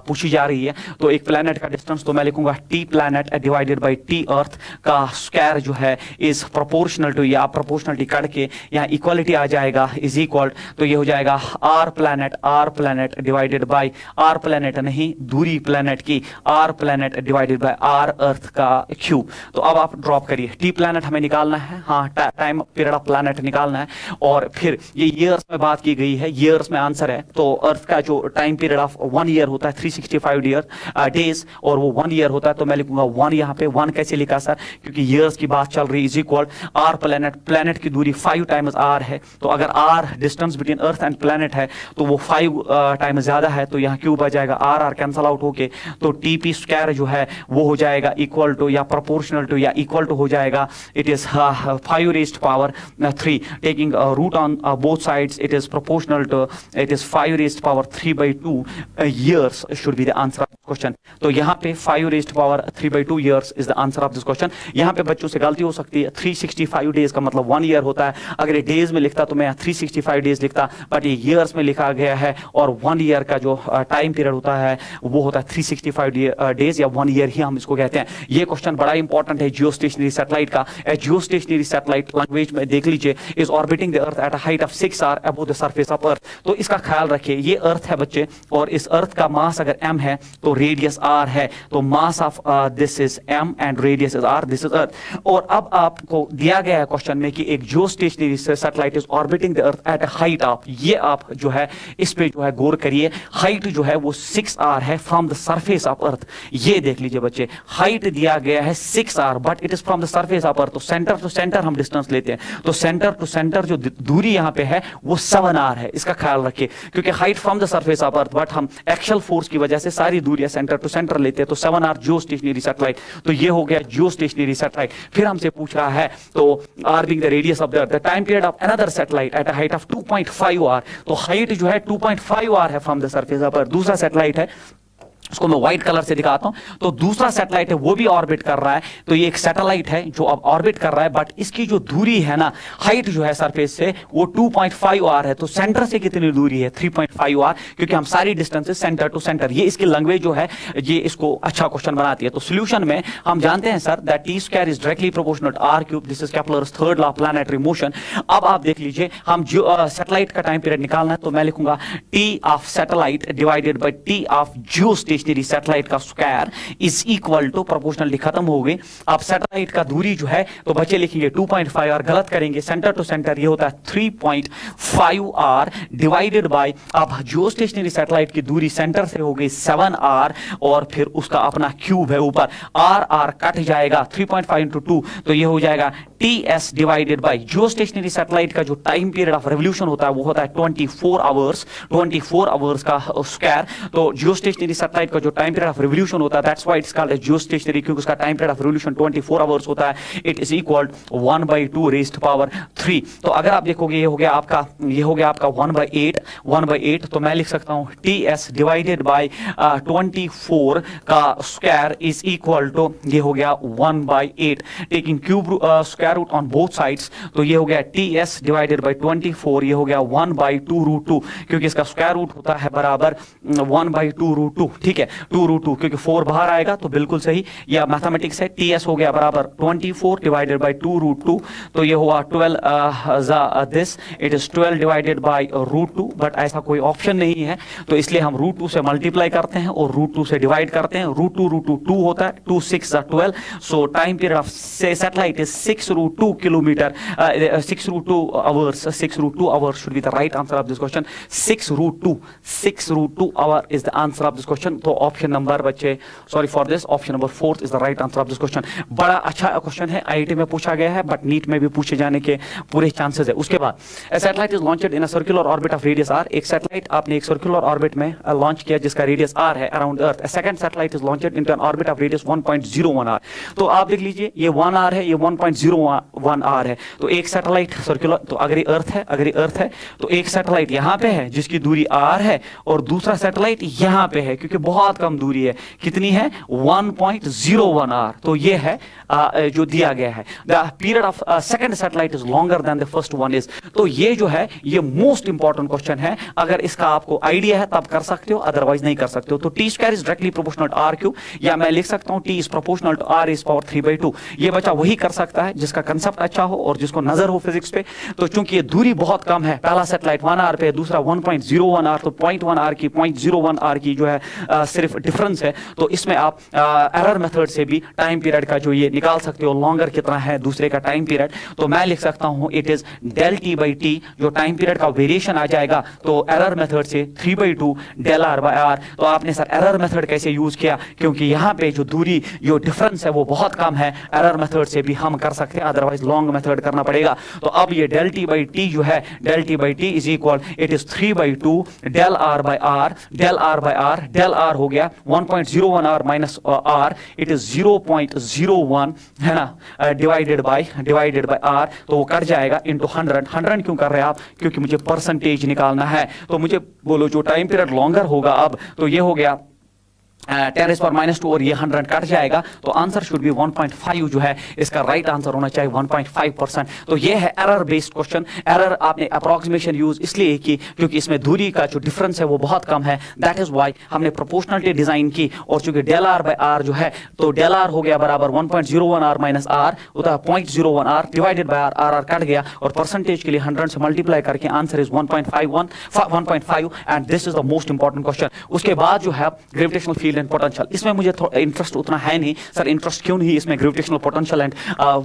पूछी जा रही है। तो एक प्लैनेट का डिस्टेंस तो मैं लिखूंगा T planet divided by T earth का स्क्वायर जो है इज प्रोपोर्शनल टू, या प्रोपोर्शनलिटी काट के यहाँ इक्वालिटी आ जाएगा, इज इक्वल, तो ये हो जाएगा R planet divided by R planet नहीं दूरी प्लैनेट की, R planet divided by R earth का क्यूब। तो अब आप ड्रॉप करिए, टी प्लैनेट हमें निकालना है, हाँ टाइम पीरियड ऑफ प्लैनेट निकालना है, और फिर ये ईयर्स में बात की गई है, ईयर्स में आंसर है। तो अर्थ का जो टाइम पीरियड ऑफ 1 ईयर होता है 365 डेज, और वो 1 ईयर होता है, तो मैं लिखूंगा 1 यहाँ पे। 1 कैसे लिखा सर, क्योंकि ईयर्स की बात चल रही, इज इक्वल आर प्लैनेट की दूरी 5 टाइम्स आर है, तो अगर R distance between earth and planet है तो वो 5 टाइम्स ज्यादा है, तो यहाँ क्यूब आ जाएगा, आर कैंसल आउट होके, तो टीपी स्क्वायर जो है वो हो जाएगा इक्वल टू या प्रोपोर्शनल टू या इक्वल टू हो जाएगा, it is 5 raised power 3 taking root on both sides, it is proportional to, it is 5 raised power 3/2 years should be the answer of this question। तो यहाँ पे 5 raised power 3/2 years is the answer of this question। यहाँ पे बच्चों से गलती हो सकती है, 365 डेज का मतलब 1 ईयर होता है, अगर ये डेज में लिखता तो मैं 365 डेज लिखता, बट ये ईयर्स में लिखा गया है, और 1 ईयर का जो टाइम पीरियड होता है वो होता है 365 डेज या 1 ईयर ही हम इसको कहते हैं। ये क्वेश्चन बड़ा इंपॉर्टेंट है जियो स्टेशनरी सैटेलाइट का। जियो स्टेशनरी सैटेलाइट लैंग्वेज में देख लीजिए, is orbiting the earth at a height of 6 R above the surface of earth. तो इसका ख्याल रखिए, ये अर्थ है बच्चे, और इस अर्थ का मास अगर m है तो रेडियस r है, तो mass of this is m and radius is r, this is earth. और अब आपको दिया गया है क्वेश्चन में कि एक जियो stationery satellite is orbiting the earth at a height of, ये आप जो है इस पे जो है गौर करिए, हाइट जो है वो 6r है फ्रॉम द सरफेस ऑफ अर्थ। ये देख लीजिए बच्चे, हाइट दिया गया है 6r, but it is from the surface of earth, तो सेंटर टू सेंटर हम डिस्टेंस लेते हैं, तो सेंटर टू सेंटर जो दूरी यहाँ पे है वो 7r है, इसका ख्याल रखिए, क्योंकि height from the surface of earth, but हम एक्चुअल फोर्स की वजह से सारी दूरियां सेंटर टू सेंटर लेते हैं, तो 7r जियो स्टेशनरी सैटेलाइट। तो ये हो गया जियो स्टेशनरी सैटेलाइट। फिर हमसे पूछ रहा है, तो r being the radius of the earth, the time period of another satellite at a height of 2.5r, तो हाइट जो है 2.5r है फ्रॉम द सरफेस ऑफ अर्थ। दूसरा सैटेलाइट है, उसको मैं व्हाइट कलर से दिखाता हूं, तो दूसरा सैटेलाइट है वो भी ऑर्बिट कर रहा है, तो ये एक सैटेलाइट है जो अब ऑर्बिट कर रहा है, बट इसकी जो दूरी है ना, हाइट जो है सरफेस से वो 2.5r है, तो सेंटर से कितनी दूरी है 3.5r, क्योंकि हम सारी डिस्टेंसेस सेंटर टू सेंटर, ये इसकी लैंग्वेज जो है ये इसको अच्छा क्वेश्चन बनाती है। तो सोल्यूशन में हम जानते हैं sir that T square is directly proportional to r cube, this is Kepler's third law of planetary motion. अब आप देख लीजिए, हम जो सैटेलाइट का टाइम पीरियड निकालना है, तो मैं लिखूंगा T of satellite divided by T of geostationary satellite का square is equal to, proportional खत्म हो गई। आप सैटेलाइट का दूरी जो है तो बच्चे लिखेंगे 2.5 और गलत करेंगे, सेंटर टू सेंटर ये होता है 3.5r डिवाइडेड बाय, अब जियो स्टेशनरी सैटेलाइट की दूरी सेंटर से हो गई 7r, और फिर उसका अपना क्यूब है ऊपर, r कट जाएगा 3.5 इंटू 2, तो ये हो जाएगा ts divided by Jio stationery satellite का जो टाइम पीरियड ऑफ रेवोल्यूशन होता है वो होता है 24 आवर्स का स्क्वायर। तो जियो स्टेशनरी सैटेलाइट का जो टाइम पीरियड ऑफ रिवोल्यूशन होता है, that's why it's called as geostationary, क्योंकि उसका time period of revolution 24 hours होता है। It is equal 1/2 raised power 3। तो अगर आप देखोगे ये हो गया आपका 1/8, तो मैं लिख सकता हूं ts डिवाइडेड बाय 24 का स्क्वायर इज इक्वल टू, ये हो गया 1/8, taking cube square root on both sides, तो ये हो गया ts डिवाइडेड बाय 24, ये हो गया 1/2 √2, क्योंकि इसका स्क्वायर रूट होता है बराबर 1/2 √2, ठीक है। ठीक है, 2√2 क्योंकि 4 बाहर आएगा तो बिल्कुल सही, या मैथमेटिक्स है, ts हो गया बराबर 24 डिवाइडेड बाय 2√2, तो ये हुआ 12 this it is 12 divided by √2, but ऐसा कोई ऑप्शन नहीं है तो इसलिए हम √2 से मल्टीप्लाई करते हैं और √2 से डिवाइड करते हैं। √2 2 होता है, 2 6 12, सो time period of satellite is 6√2 kilometre, 6√2 hours, 6√2 hours should be the right answer of this question. 6√2 hour is the answer of this question. तो ऑप्शन नंबर बच्चे, sorry for this, option number 4 is the right answer of this question. बड़ा अच्छा question है, IIT में पूछा गया है, but NEET में भी पूछे जाने के पूरे चांसेस है। उसके बाद satellite is launched in a circular orbit of radius r, एक सैटेलाइट आपने एक सर्कुलर ऑर्बिट में लॉन्च किया जिसका रेडियस r है around earth. Second satellite is launched into an orbit of radius 1.01 r, तो आप देख लीजिए ये 1 r है, ये 1.01 r है, तो एक सैटेलाइट सर्कुलर, तो अगर ये अर्थ है, अगर ये अर्थ है तो एक सैटेलाइट यहाँ पे है जिसकी दूरी r है और दूसरा सैटेलाइट यहाँ पे है, क्योंकि बहुत कम दूरी है, कितनी है 1.01 r, तो ये है जो दिया गया है। The period of second satellite is longer than the first one is, तो ये जो है ये मोस्ट इंपॉर्टेंट क्वेश्चन है, अगर इसका आपको आइडिया है तब कर सकते हो, अदरवाइज नहीं कर सकते हो। तो T square is directly proportional to r cube, या मैं लिख सकता हूं t is proportional to r is power 3/2। ये बच्चा वही कर सकता है जिसका कंसेप्ट अच्छा हो और जिसको नजर हो फिजिक्स पे, तो चूंकि ये दूरी बहुत कम है, पहला सैटेलाइट 1 r पे, दूसरा 1.01 r, तो 0.1 r की 0.01 r की जो है सिर्फ डिफरेंस है, तो इसमें आप एरर मेथड से भी टाइम पीरियड का जो ये निकाल सकते हो, लॉन्गर कितना है दूसरे का टाइम पीरियड, तो मैं लिख सकता हूं it is del t by t, जो टाइम पीरियड का वेरिएशन आ जाएगा तो एरर मेथड से 3/2 del r by r। तो आपने सर एरर मेथड कैसे यूज किया, क्योंकि यहाँ पे जो दूरी जो डिफरेंस है वो बहुत कम है, एरर मेथड से भी हम कर सकते हैं, अदरवाइज लॉन्ग मेथड करना पड़ेगा। तो अब ये del t by t जो है, del t by t is equal it is 3/2 del r by r, del r by r, del r हो गया 1.01 r minus r, it is 0.01 है ना, डिवाइडेड बाय r, तो वो कट जाएगा into 100 क्यों कर रहे हैं आप, क्योंकि मुझे परसेंटेज निकालना है। तो मुझे बोलो जो टाइम पीरियड लॉन्गर होगा अब, तो ये हो गया 10⁻⁻2 और ये 100 कट जाएगा, तो आंसर शुड बी 1.5 जो है इसका राइट आंसर होना चाहिए 1.5%। तो ये है एरर बेस्ड क्वेश्चन। एरर आपने अप्रोक्सीमेशन यूज इसलिए की क्योंकि इसमें दूरी का जो डिफरेंस है वो बहुत कम है, दैट इज व्हाई हमने प्रोपोर्शनलिटी डिजाइन की। और चूंकि del r by r जो है, तो del r हो गया बराबर 1.01 r माइनस r, होता है 0.01 r divided by r cut गया, और परसेंटेज के लिए 100 से मल्टीप्लाई करके answer is 1.5 and this is the most important question. उसके बाद जो है ग्रेविटेशनल फील्ड एंड पोटेंशियल, इसमें मुझे इंटरेस्ट उतना है नहीं सर, इंटरेस्ट क्यों नहीं इसमें ग्रेविटेशनल पोटेंशियल एंड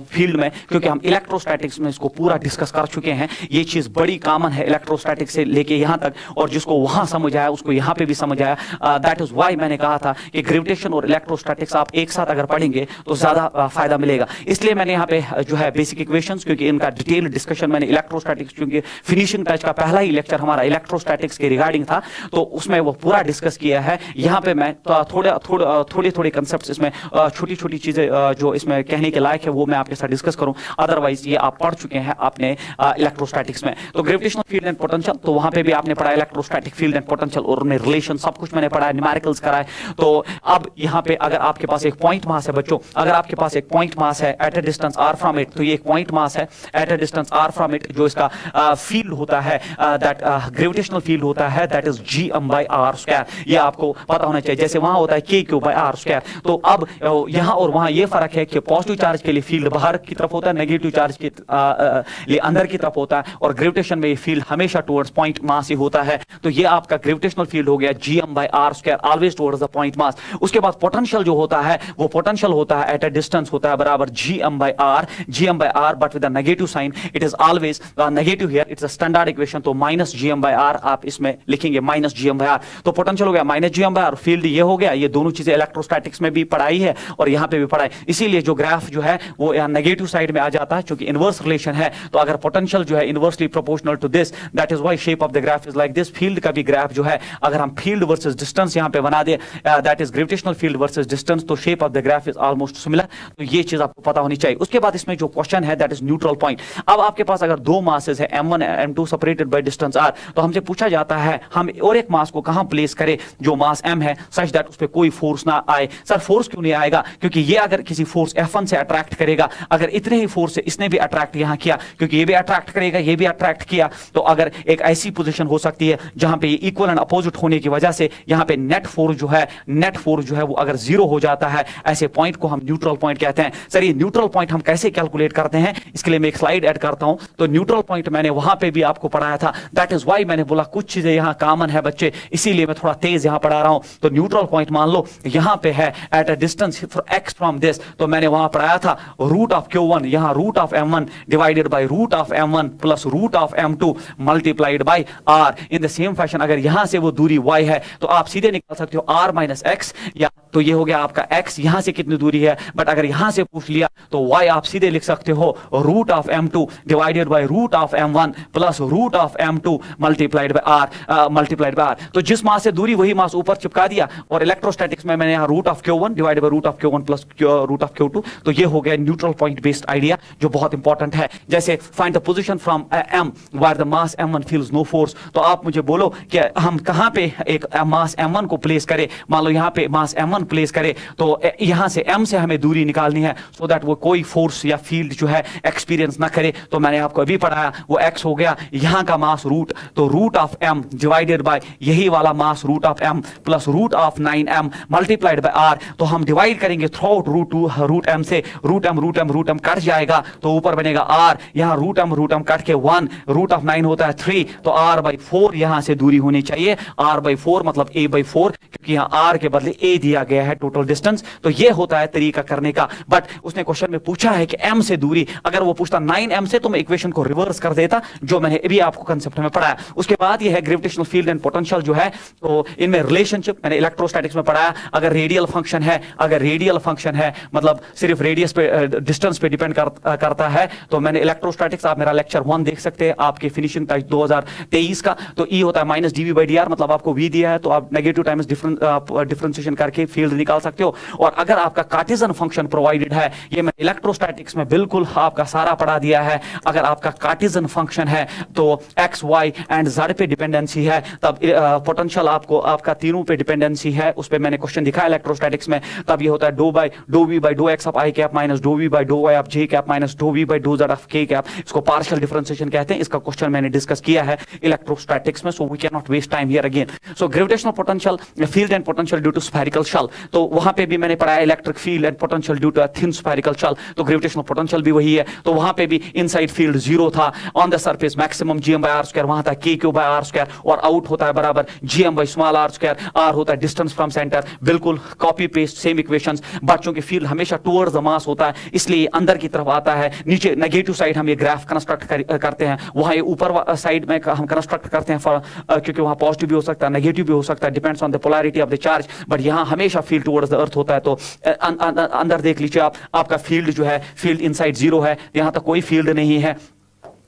फील्ड में, क्योंकि हम इलेक्ट्रोस्टैटिक्स में इसको पूरा डिस्कस कर चुके हैं। ये चीज बड़ी कॉमन है इलेक्ट्रोस्टैटिक्स से लेके यहाँ तक, और जिसको वहां समझ आया उसको यहाँ पे भी समझ आया। दैट इज व्हाई मैंने कहा था कि ग्रेविटेशन और इलेक्ट्रोस्टैटिक्स आप एक साथ अगर पढ़ेंगे तो ज्यादा फायदा मिलेगा। इसलिए मैंने यहाँ पे जो है बेसिक इक्वेशंस, क्योंकि इनका डिटेल डिस्कशन मैंने इलेक्ट्रोस्टैटिक्स, क्योंकि फिनिशिंग टच का पहला ही लेक्चर हमारा इलेक्ट्रोस्टैटिक्स के रिगार्डिंग था, तो उसमें वो पूरा डिस्कस किया है। यहाँ पे मैं थोड़े कंसेप्ट्स इसमें छोटी छोटी चीजें जो इसमें कहने के लायक है वो मैं आपके साथ डिस्कस करूं, अदरवाइज ये आप पढ़ चुके हैं आपने इलेक्ट्रोस्टैटिक्स में। तो ग्रेविटेशनल फील्ड एंड पोटेंशियल, तो वहां पे भी आपने पढ़ा इलेक्ट्रोस्टैटिक फील्ड एंड पोटेंशियल और उनमें रिलेशन सब कुछ मैंने पढ़ा है, न्यूमेरिकल्स कराए। तो अब यहाँ पे अगर आपके पास एक पॉइंट मास है बच्चों, अगर आपके पास एक पॉइंट मास है at a distance r from it, तो ये एक पॉइंट मास है at a distance r from it, जो इसका फील्ड होता है दैट ग्रेविटेशनल फील्ड होता है दैट इज gm/r²। ये आपको पता होना चाहिए, जैसे वहां होता है k3/r²। तो अब यहां और वहां ये फर्क है कि पॉजिटिव चार्ज के लिए फील्ड बाहर की तरफ होता है, नेगेटिव चार्ज के लिए अंदर की तरफ होता है, और ग्रेविटेशन में ये फील्ड हमेशा टुवर्ड्स पॉइंट मास ही होता है। तो ये आपका ग्रेविटेशनल फील्ड हो गया gm/r² always towards the point mass. उसके बाद पोटेंशियल जो होता है वो पोटेंशियल होता है एट अ डिस्टेंस होता है बराबर gm/r but with a negative sign, it is always negative here, it's a standard equation. तो -gm/r आप इसमें लिखेंगे -gm/r, तो पोटेंशियल हो गया -gm/r, फील्ड ये हो गया। ये दोनों चीजें इलेक्ट्रोस्टैटिक्स में भी पढ़ाई है और यहाँ पे भी पढ़ाई, इसीलिए जो ग्राफ जो है वो यहाँ नेगेटिव साइड में आ जाता है, क्योंकि इनवर्स रिलेशन है। तो अगर पोटेंशियल जो है inversely proportional to this, that is why shape of the graph is like this. Field का भी ग्राफ जो है अगर हम फील्ड वर्सेस डिस्टेंस यहाँ पे बना दे, that is gravitational field versus distance, तो shape of the graph is almost similar. तो ये चीज आपको पता होनी चाहिए। उसके बाद इसमें जो क्वेश्चन है दैट इज न्यूट्रल पॉइंट। अब आपके पास अगर दो मासेस है m1 m2 separated by distance r, तो हमसे पूछा जाता है हम और एक मास को कहां प्लेस करें जो मास m है, सच दैट दैट उस पर कोई फोर्स ना आए। सर फोर्स क्यों नहीं आएगा? क्योंकि ये अगर किसी फोर्स F1 से अट्रैक्ट करेगा, अगर इतने ही फोर्स से इसने भी अट्रैक्ट यहां किया, क्योंकि ये भी अट्रैक्ट करेगा, ये भी अट्रैक्ट किया, तो अगर एक ऐसी पोजीशन हो सकती है जहां पे इक्वल एंड अपोजिट होने की वजह से यहां पे नेट फोर्स जो है वो अगर जीरो हो जाता है, ऐसे पॉइंट को हम न्यूट्रल पॉइंट कहते हैं। सर ये न्यूट्रल पॉइंट हम कैसे कैलकुलेट करते हैं, इसके लिए मैं एक स्लाइड ऐड करता हूं। तो न्यूट्रल पॉइंट मैंने वहां पे भी आपको पढ़ाया था, दैट इज व्हाई मैंने बोला कुछ चीजें यहां कॉमन है बच्चे, इसीलिए मैं थोड़ा तेज यहां पढ़ा रहा हूं। तो न्यूट्रल पॉइंट मान लो यहां पे है at a distance x from this, तो मैंने वहां पढ़ाया था रूट ऑफ Q1, यहां root of M1 divided by root of M1 plus root of M2 multiplied by R। In the same fashion अगर यहां से वो दूरी y है तो आप सीधे निकाल सकते हो R माइनस x, या तो ये हो गया आपका x, यहां से कितनी दूरी है, बट अगर यहां से पूछ लिया तो y आप सीधे लिख सकते हो root of M2 divided by root of M1 plus root of M2 multiplied by R। तो जिस मास से दूरी वही मास ऊपर चिपका दिया, और इलेक्ट्रोस्टैटिक्स में मैंने यहाँ root of Q1 divided by root of Q1 plus root of Q2, तो ये हो गया न्यूट्रल पॉइंट बेस्ड आइडिया जो बहुत इंपॉर्टेंट है। जैसे find the position from M where the mass M1 feels no force, तो आप मुझे बोलो कि हम कहां पे एक मास M1 को प्लेस करें। मान लो यहां पे मास M1 प्लेस करें, तो यहां से M से हमें दूरी निकालनी है सो दैट वो कोई फोर्स या फील्ड जो है एक्सपीरियंस ना करे। तो मैंने आपको अभी पढ़ाया वो x हो गया, यहां का मास रूट, तो root of M divided by यही वाला mass root of M plus root of 9M multiplied by R। तो हम डिवाइड करेंगे थ्रू आउट रूट M से, रूट M कट जाएगा तो ऊपर बनेगा R, यहां रूट M कट के 1, रूट ऑफ 9 होता है 3, तो R/4 यहां से दूरी होनी चाहिए, R/4 मतलब A/4, क्योंकि यहां R के बदले A दिया गया है टोटल डिस्टेंस। तो ये होता है तरीका करने का। बट उसने क्वेश्चन में पूछा है कि M से दूरी, अगर वो पूछता 9M से तो मैं इक्वेशन को रिवर्स कर देता, जो मैंने अभी आपको कंसेप्ट में पढ़ाया। उसके बाद ये है ग्रेविटेशनल फील्ड एंड पोटेंशियल जो है, तो इनमें रिलेशनशिप मैंने इलेक्ट्रोस्टैटिक्स में पढ़ाया। अगर रेडियल फंक्शन है मतलब सिर्फ रेडियस पे डिस्टेंस पे डिपेंड करता है, तो मैंने इलेक्ट्रोस्टैटिक्स, आप मेरा लेक्चर 1 देख सकते हैं आपके फिनिशिंग टाइम 2023 का। तो E होता है माइनस dV/dr, मतलब आपको V दिया है तो आप नेगेटिव टाइम्स डिफरेंशिएशन करके फील्ड निकाल सकते हो। और अगर आपका कार्टेशियन फंक्शन प्रोवाइडेड है, ये मैं इलेक्ट्रोस्टैटिक्स में बिल्कुल आपका सारा पढ़ा दिया है। अगर आपका कार्टेशियन फंक्शन है तो x, y एंड z पे डिपेंडेंसी है, तब पोटेंशियल आपका तीनों पे डिपेंडेंसी है, उस पे मैंने क्वेश्चन दिखाया इलेक्ट्रोस्टैटिक्स में। तब ये होता है डो v बाय डो x of i cap minus डो v बाय डो y of j cap minus डो v बाय डो z ऑफ k कैप। इसको पार्शियल डिफरेंशिएशन कहते हैं। इसका क्वेश्चन मैंने डिस्कस किया है इलेक्ट्रोस्टैटिक्स में, so we can not waste time here again. So gravitational potential field and potential due to spherical shell, तो वहां पे भी मैंने पढ़ाया electric field and potential due to a thin spherical shell. तो ग्रेविटेशनल पोटेंशियल भी वही है, तो वहां पे भी इनसाइड फील्ड 0 था, on the surface maximum gm/r², वहां था k/r², और आउट होता है बराबर gm/r², r होता है डिस्टेंस फ्रॉम सेंटर। बिल्कुल कॉपी पेस्ट सेम इक्वेशंस। बच्चों के फील्ड हमेशा टुवर्ड्स द मास होता है, इसलिए अंदर की तरफ आता है। नीचे नेगेटिव साइड हम ये ग्राफ कंस्ट्रक्ट करते हैं, वहां ये ऊपर साइड में हम कंस्ट्रक्ट करते हैं क्योंकि वहां पॉजिटिव भी हो सकता है, नेगेटिव भी हो सकता है, depends on the polarity of the charge. But यहां हमेशा फील्ड टुवर्ड्स द अर्थ होता है। तो अंदर देख लीजिए आपका फील्ड जो है, फील्ड इनसाइड 0 है, यहां तक कोई फील्ड नहीं है,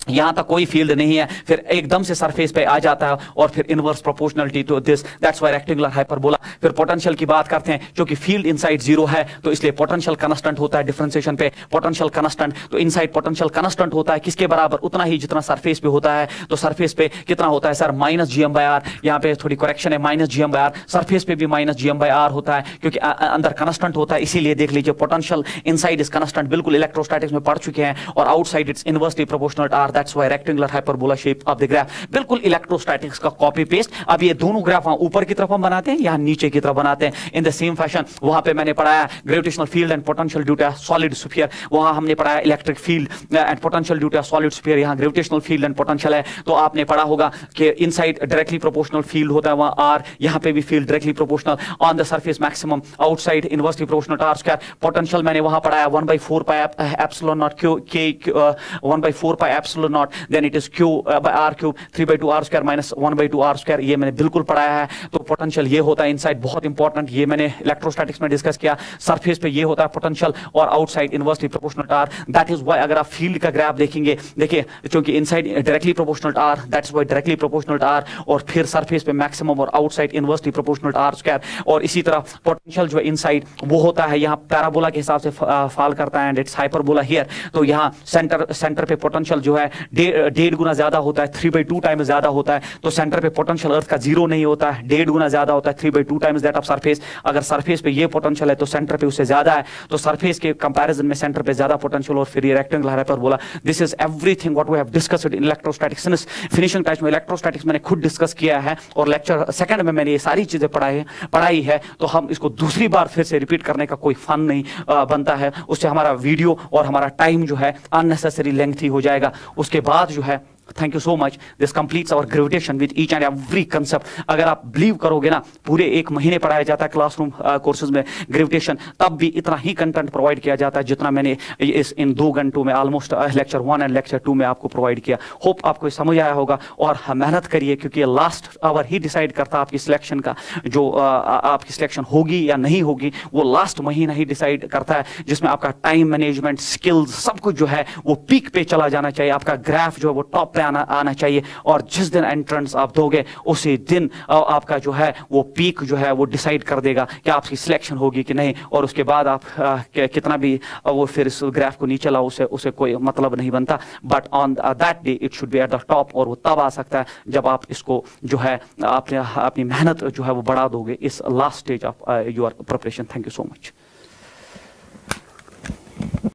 यहां तक कोई फील्ड नहीं है, फिर एकदम से सरफेस पे आ जाता है, और फिर inverse proportionality to this, that's why rectangular hyperbola. फिर पोटेंशियल की बात करते हैं, क्योंकि फील्ड इनसाइड 0 है तो इसलिए पोटेंशियल कांस्टेंट होता है डिफरेंशिएशन पे, पोटेंशियल कांस्टेंट। तो इनसाइड पोटेंशियल कांस्टेंट होता है किसके बराबर? उतना ही जितना सरफेस पे होता है। तो सरफेस पे कितना होता है सर? Minus gm/r। यहाँ पे थोड़ी करेक्शन है, माइनस gm/r। सरफेस पे भी माइनस gm/r होता है, क्योंकि अंदर कांस्टेंट होता है, इसीलिए देख लीजिए पोटेंशियल इनसाइड इज कांस्टेंट, बिल्कुल इलेक्ट्रोस्टैटिक्स में पढ़ चुके हैं, और outside it's inversely proportional to r, that's why rectangular hyperbola shape of the graph. बिल्कुल इलेक्ट्रोस्टैटिक्स का कॉपी पेस्ट। अब ये दोनों ग्राफ ऊपर की तरफ हम बनाते हैं, यहां नीचे की तरफ बनाते हैं। इन द सेम फैशन वहां पे मैंने पढ़ाया gravitational field and potential due to solid sphere, वहां हमने पढ़ाया electric field and potential due to solid sphere. यहां ग्रेविटेशनल फील्ड एंड पोटेंशियल है, तो आपने पढ़ा होगा कि इनसाइड डायरेक्टली प्रोपोर्शनल फील्ड होता है, वहां r, यहां पे भी field directly proportional, on the surface maximum, outside inversely proportional to r²। Potential मैंने वहां पढ़ाया 1/4 pi epsilon naught q k 1/4 pi epsilon naught, then it is q r³ 3/2 r² minus 1/2 r²। ये मैंने बिल्कुल पढ़ाया है। तो पोटेंशियल ये होता है इनसाइड, बहुत इंपॉर्टेंट, ये मैंने इलेक्ट्रोस्टैटिक्स में डिस्कस किया। सरफेस पे ये होता है पोटेंशियल, और outside inversely proportional to r। That is why अगर आप फील्ड का ग्राफ देखेंगे, देखिए क्योंकि inside directly proportional to r, that's why directly proportional to r, और फिर सरफेस पे मैक्सिमम और outside inversely proportional to r²। और इसी तरह पोटेंशियल जो है इनसाइड वो होता है यहाँ पैराबोला के हिसाब से फॉल करता है, एंड इट्स हाइपरबोला हियर। तो यहाँ सेंटर पे पोटेंशियल जो है डेढ़ गुना ज्यादा होता है, 3/2 टाइम्स ज्यादा होता है, तो सेंटर पे पोटेंशियल अर्थ का 0 नहीं होता है, 1.5 गुना ज्यादा होता है, 3/2 टाइम्स दैट ऑफ सरफेस। अगर सरफेस पे ये पोटेंशियल है तो सेंटर पे उससे ज्यादा है, तो सरफेस के कंपैरिजन में सेंटर पे ज्यादा पोटेंशियल। और फिर ये rectangular hyperbola this is everything what we have discussed in electrostatics. Finishing touch में इलेक्ट्रोस्टैटिक्स मैंने खुद डिस्कस किया है और लेक्चर सेकंड में मैंने ये सारी चीजें पढ़ाई है, तो हम इसको दूसरी बार फिर से रिपीट करने का कोई फन नहीं बनता है, उससे हमारा वीडियो और हमारा टाइम जो है अननेसेसरी लेंथी हो जाएगा। उसके बाद जो है thank you so much, this completes our gravitation with each and every concept. अगर आप बिलीव करोगे ना, पूरे 1 महीने पढ़ाया जाता है क्लासरूम कोर्सेज में ग्रेविटेशन, तब भी इतना ही कंटेंट प्रोवाइड किया जाता है जितना मैंने इन 2 घंटों में ऑलमोस्ट लेक्चर 1 एंड लेक्चर 2 में आपको प्रोवाइड किया। होप आपको समझ आया होगा और मेहनत करिए, क्योंकि ये लास्ट आवर ही डिसाइड करता है आपकी सिलेक्शन का, जो आपकी सिलेक्शन होगी या नहीं होगी वो लास्ट महीना ही डिसाइड करता है, जिसमें आपका टाइम मैनेजमेंट, स्किल्स, सब कुछ जो है वो पीक पे चला जाना चाहिए, आपका ग्राफ जो है वो टॉप पे आना चाहिए। और जिस दिन एंट्रेंस आप दोगे उसी दिन आपका जो है वो पीक जो है वो डिसाइड कर देगा कि आपकी सिलेक्शन होगी कि नहीं। और उसके बाद आप कितना भी वो फिर इस ग्राफ को नीचे लाओ, उसे कोई मतलब नहीं बनता। But on that day it should be at the top, और वो तब आ सकता है जब आप इसको जो है अपनी मेहनत जो है वो बढ़ा दोगे इस last stage of your preparation. Thank you so much.